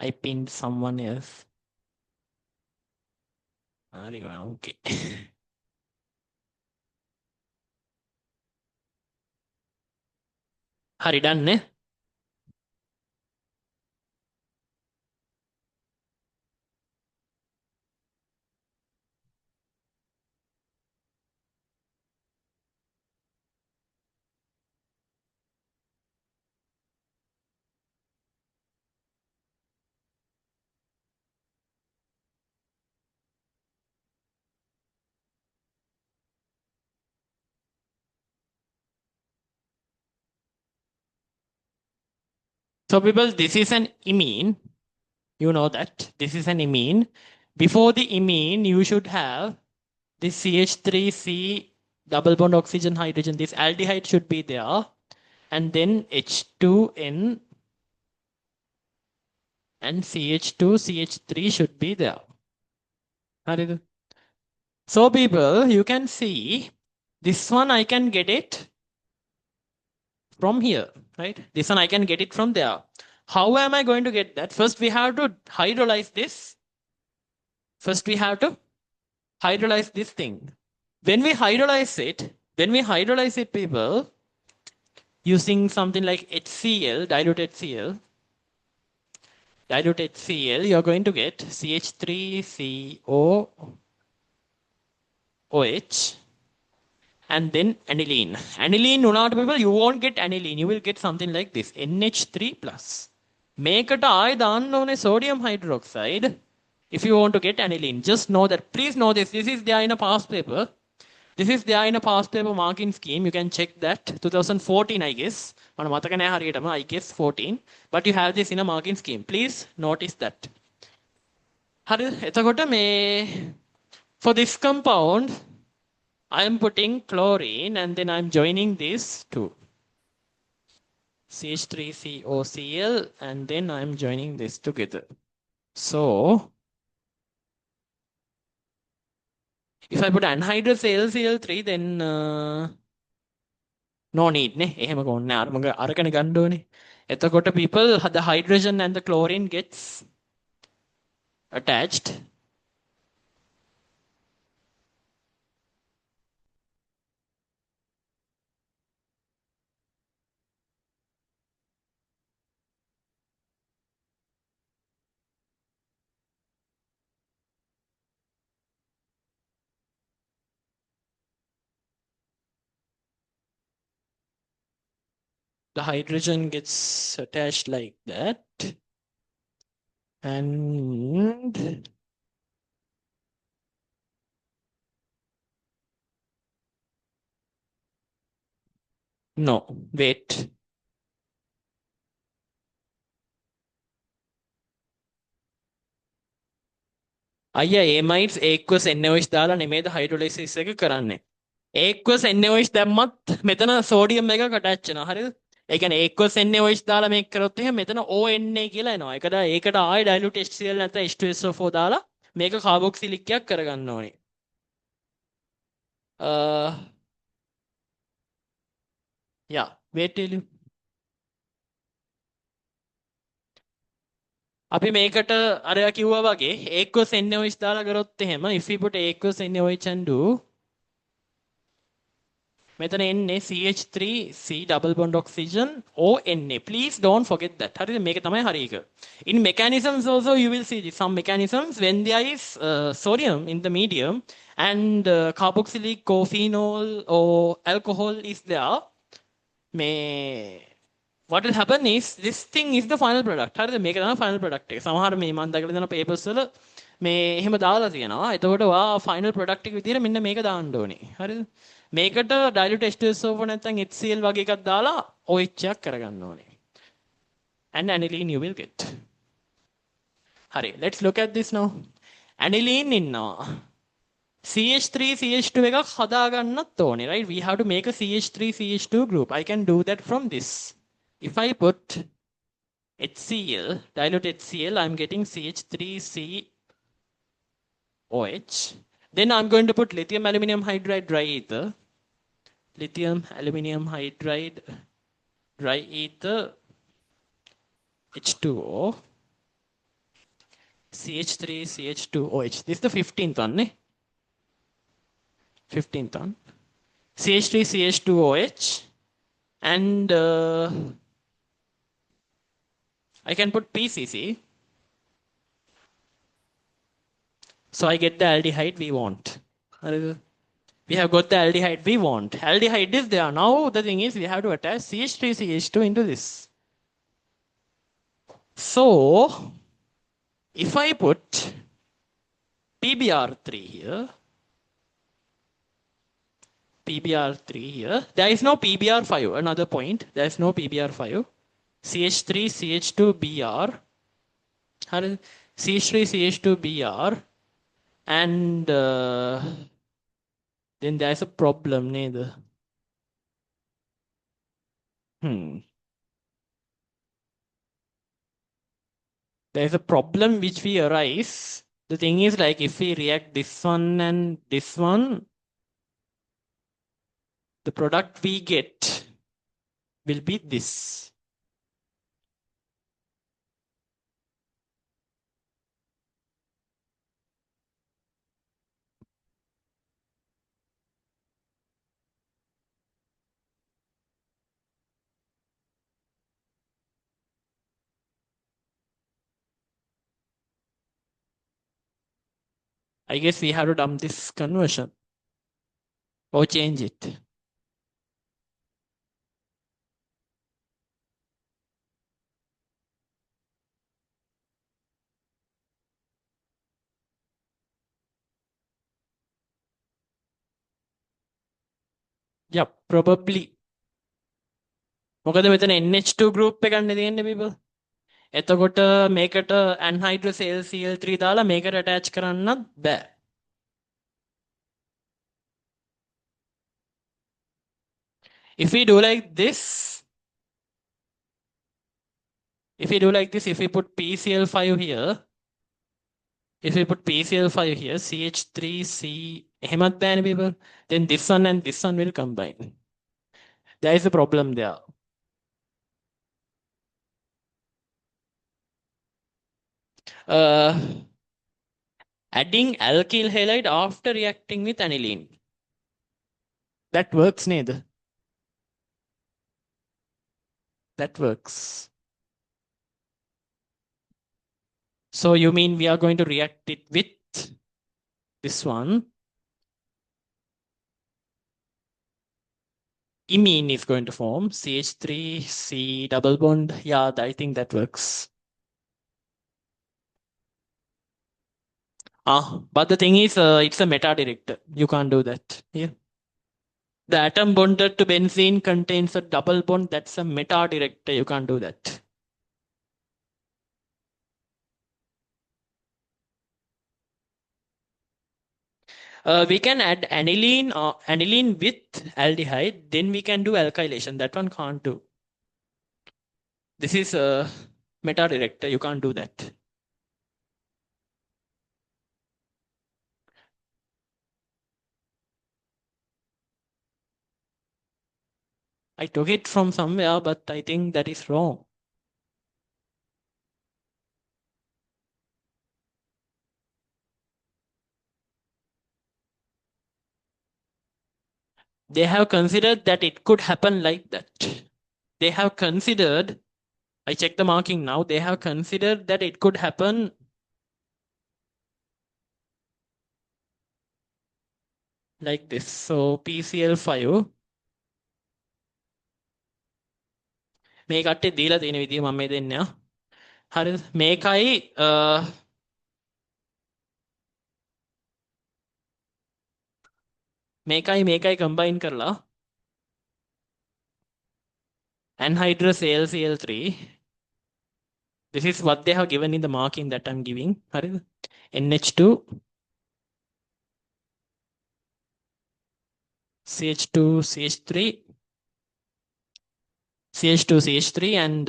I pinned someone else. Okay. හරි done. So people, this is an imine. You know that. This is an imine. Before the imine, you should have this CH3C double bond oxygen hydrogen. This aldehyde should be there. And then H2N and CH2, CH3 should be there. So people, you can see this one I can get it from here, right? This one I can get it from there. How am I going to get that? First we have to hydrolyze this. First we have to hydrolyze this thing. When we hydrolyze it, people, using something like HCl, dilute HCl, you're going to get CH3COOH and then aniline. Aniline, people, you won't get aniline. You will get something like this, NH3+. මේකට ආයෙ දාන්න ඕනේ sodium hydroxide if you want to get aniline. Just know that. Please know this. This is there in a past paper. This is there in a past paper marking scheme. You can check that. 2014, I guess. මම මතක නැහැ හරියටම. I guess 14. But you have this in a marking scheme. Please notice that. හරිද? එතකොට මේ for this compound I am putting chlorine and then I am joining this to CH3COCl and then I am joining this together. So if I put anhydrous AlCl3 then no need ne එහෙම කොන්න අරගෙන ගන්න ඕනේ. එතකොට people the hydrogen and the chlorine gets attached. The hydrogen gets attached like that. And no, wait. අයියා ඒමයිට්ස් ඒක්වස් NaOH දාලා නෙමෙයිද හයිඩ්‍රොලයිසිස් එක කරන්නේ. ඒක්වස් NaOH දැම්මත් මෙතන සෝඩියම් එකක් අටැච් වෙනවා. හරිද? ඒ කියන්නේ ඒක්වස් NaOH දාලා මේක කරොත් එහෙනම් මෙතන ONA කියලා එනවා. ඒකට ආයෙ dilute HCl නැත්නම් H2SO4 දාලා මේක කාබොක්සිලික් එකක් කරගන්න ඕනේ. Yeah, wait till you. අපි මේකට අරයා කිව්වා වගේ ඒක්වස් NaOH දාලා කරොත් එහෙම if we put aqueous NaOH and do මෙතන එන්නේ CH3 C double bond oxygen ONA. Please don't forget that. හරිද? මේක තමයි හරි එක. In mechanisms also you will see this. Some mechanisms when there is sodium in the medium and carboxylic or phenol or alcohol is there, මේ what will happen is this thing is the final product. හරිද? මේක තමයි final product එක. සමහර මේ මම දැකලා දෙන papers වල මේ එහෙම දාලා තියෙනවා. එතකොට වා final product එක විදිහට මෙන්න මේක දාන්න ඕනේ. හරිද? මේකට dilute H2SO4 නැත්නම් HCl වගේ එකක් දාලා OH එකක් කරගන්න ඕනේ. And aniline you will get. හරි. Let's look at this now. Aniline ඉන්නවා. CH3 CH2 එකක් හදාගන්නත් ඕනේ, right? We have to make a CH3 CH2 group. I can do that from this. If I put HCl, dilute HCl, I'm getting CH3COH. Then I'm going to put lithium aluminum hydride dry ether. Lithium aluminum hydride dry ether H2O. CH3CH2OH. This is the 15th one, ne? 15th one. CH3CH2OH. And I can put PCC. So I get the aldehyde we want. We have got the aldehyde we want. Aldehyde is there. Now the thing is we have to attach CH3CH2 into this. So if I put PBr3 here, there is no PBr5. Another point, there is no PBr5. CH3CH2Br, CH3CH2Br, and then there is a problem neither. There is a problem which we arise. The thing is, like, if we react this one and this one, the product we get will be this. I guess we have to dump this conversion or change it. Yeah, probably. මොකද මෙතන NH2 group එකක් නේ තියෙන්නේ people. එතකොට මේකට anhydrous Cl3 දාලා මේකට attach කරන්නත් බෑ. If we do like this, if we put PCl5 here, CH3C, එහෙමත් බෑනේ people. Then this one and this one will combine. There is a problem there. Adding alkyl halide after reacting with aniline. That works, neither. That works. So you mean we are going to react it with this one? imine is going to form CH3, C double bond. Yeah, I think that works. But the thing is, it's a meta director. You can't do that here. The atom bonded to benzene contains a double bond. That's a meta director. You can't do that. We can add aniline with aldehyde. Then we can do alkylation. That one can't do. This is a meta director. You can't do that. I took it from somewhere, but I think that is wrong. They have considered that it could happen like that. They have considered, I check the marking now, they have considered that it could happen like this. So PCl5 මේ කට්ටේ දීලා තියෙන විදිය මම මේ දෙන්නවා. හරිද? මේකයි මේකයි combine කරලා anhydrous AlCl3. This is what they have given in the marking that I'm giving. හරිද? NH2 CH2 CH3 CH2 CH3 and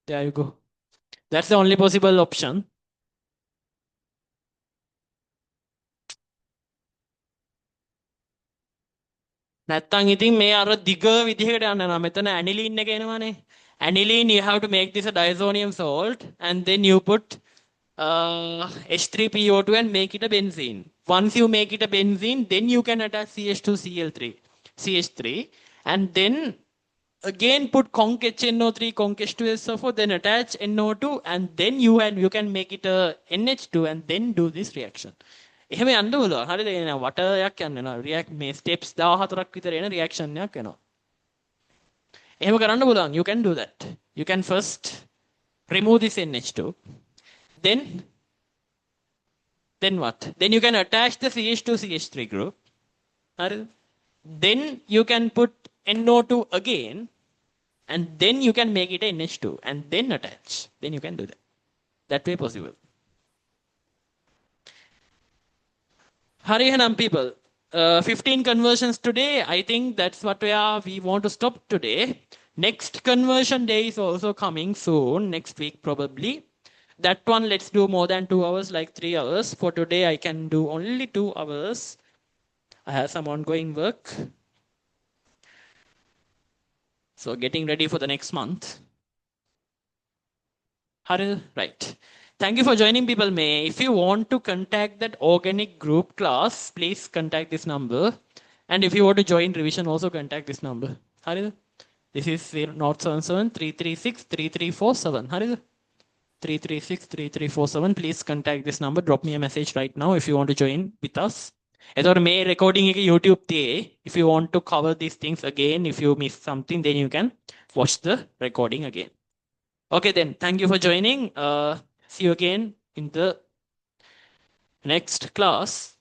there you go. That's the only possible option. නැත්තම් ඉතින් මේ අර දිග විදිහකට යන්න යනවා. මෙතන aniline එක එනවනේ. Aniline, you have to make this a diazonium salt and then you put H3PO2 and make it a benzene. Once you make it a benzene, then you can attach CH2Cl3, CH3, and then again put conc HNO3, conc H2SO4, then attach NO2, and then you can make it a NH2 and then do this reaction. එහෙම යන්න පුළුවන්. හරිද? එන වටයක් යන්න වෙනවා. React මේ steps 14ක් විතර එන රියැක්ෂන් එකක් වෙනවා. එහෙම කරන්න පුළුවන්. You can do that. You can first remove this NH2. Then what? Then you can attach the CH2 CH3 group. හරිද? Then you can put NO2 again and then you can make it a NH2 and then attach. Then you can do that. That way possible. Hari Hanam people, 15 conversions today. I think that's what we want to stop today. Next conversion day is also coming soon, next week probably. That one, let's do more than 2 hours, like 3 hours. For today, I can do only 2 hours. I have some ongoing work. So getting ready for the next month. Haril, right. Thank you for joining, people. May if you want to contact that organic group class, please contact this number. And if you want to join revision, also contact this number. Haril, this is 077 336 3347. Haril, 336 3347. Please contact this number. Drop me a message right now if you want to join with us. Or may recording YouTube the. If you want to cover these things again, if you miss something, then you can watch the recording again. Okay, then. Thank you for joining. See you again in the next class.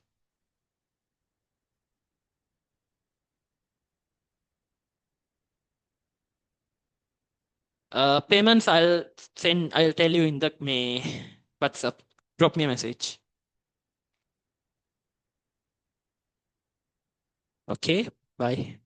Payments I'll tell you in the WhatsApp. Drop me a message. Okay, bye.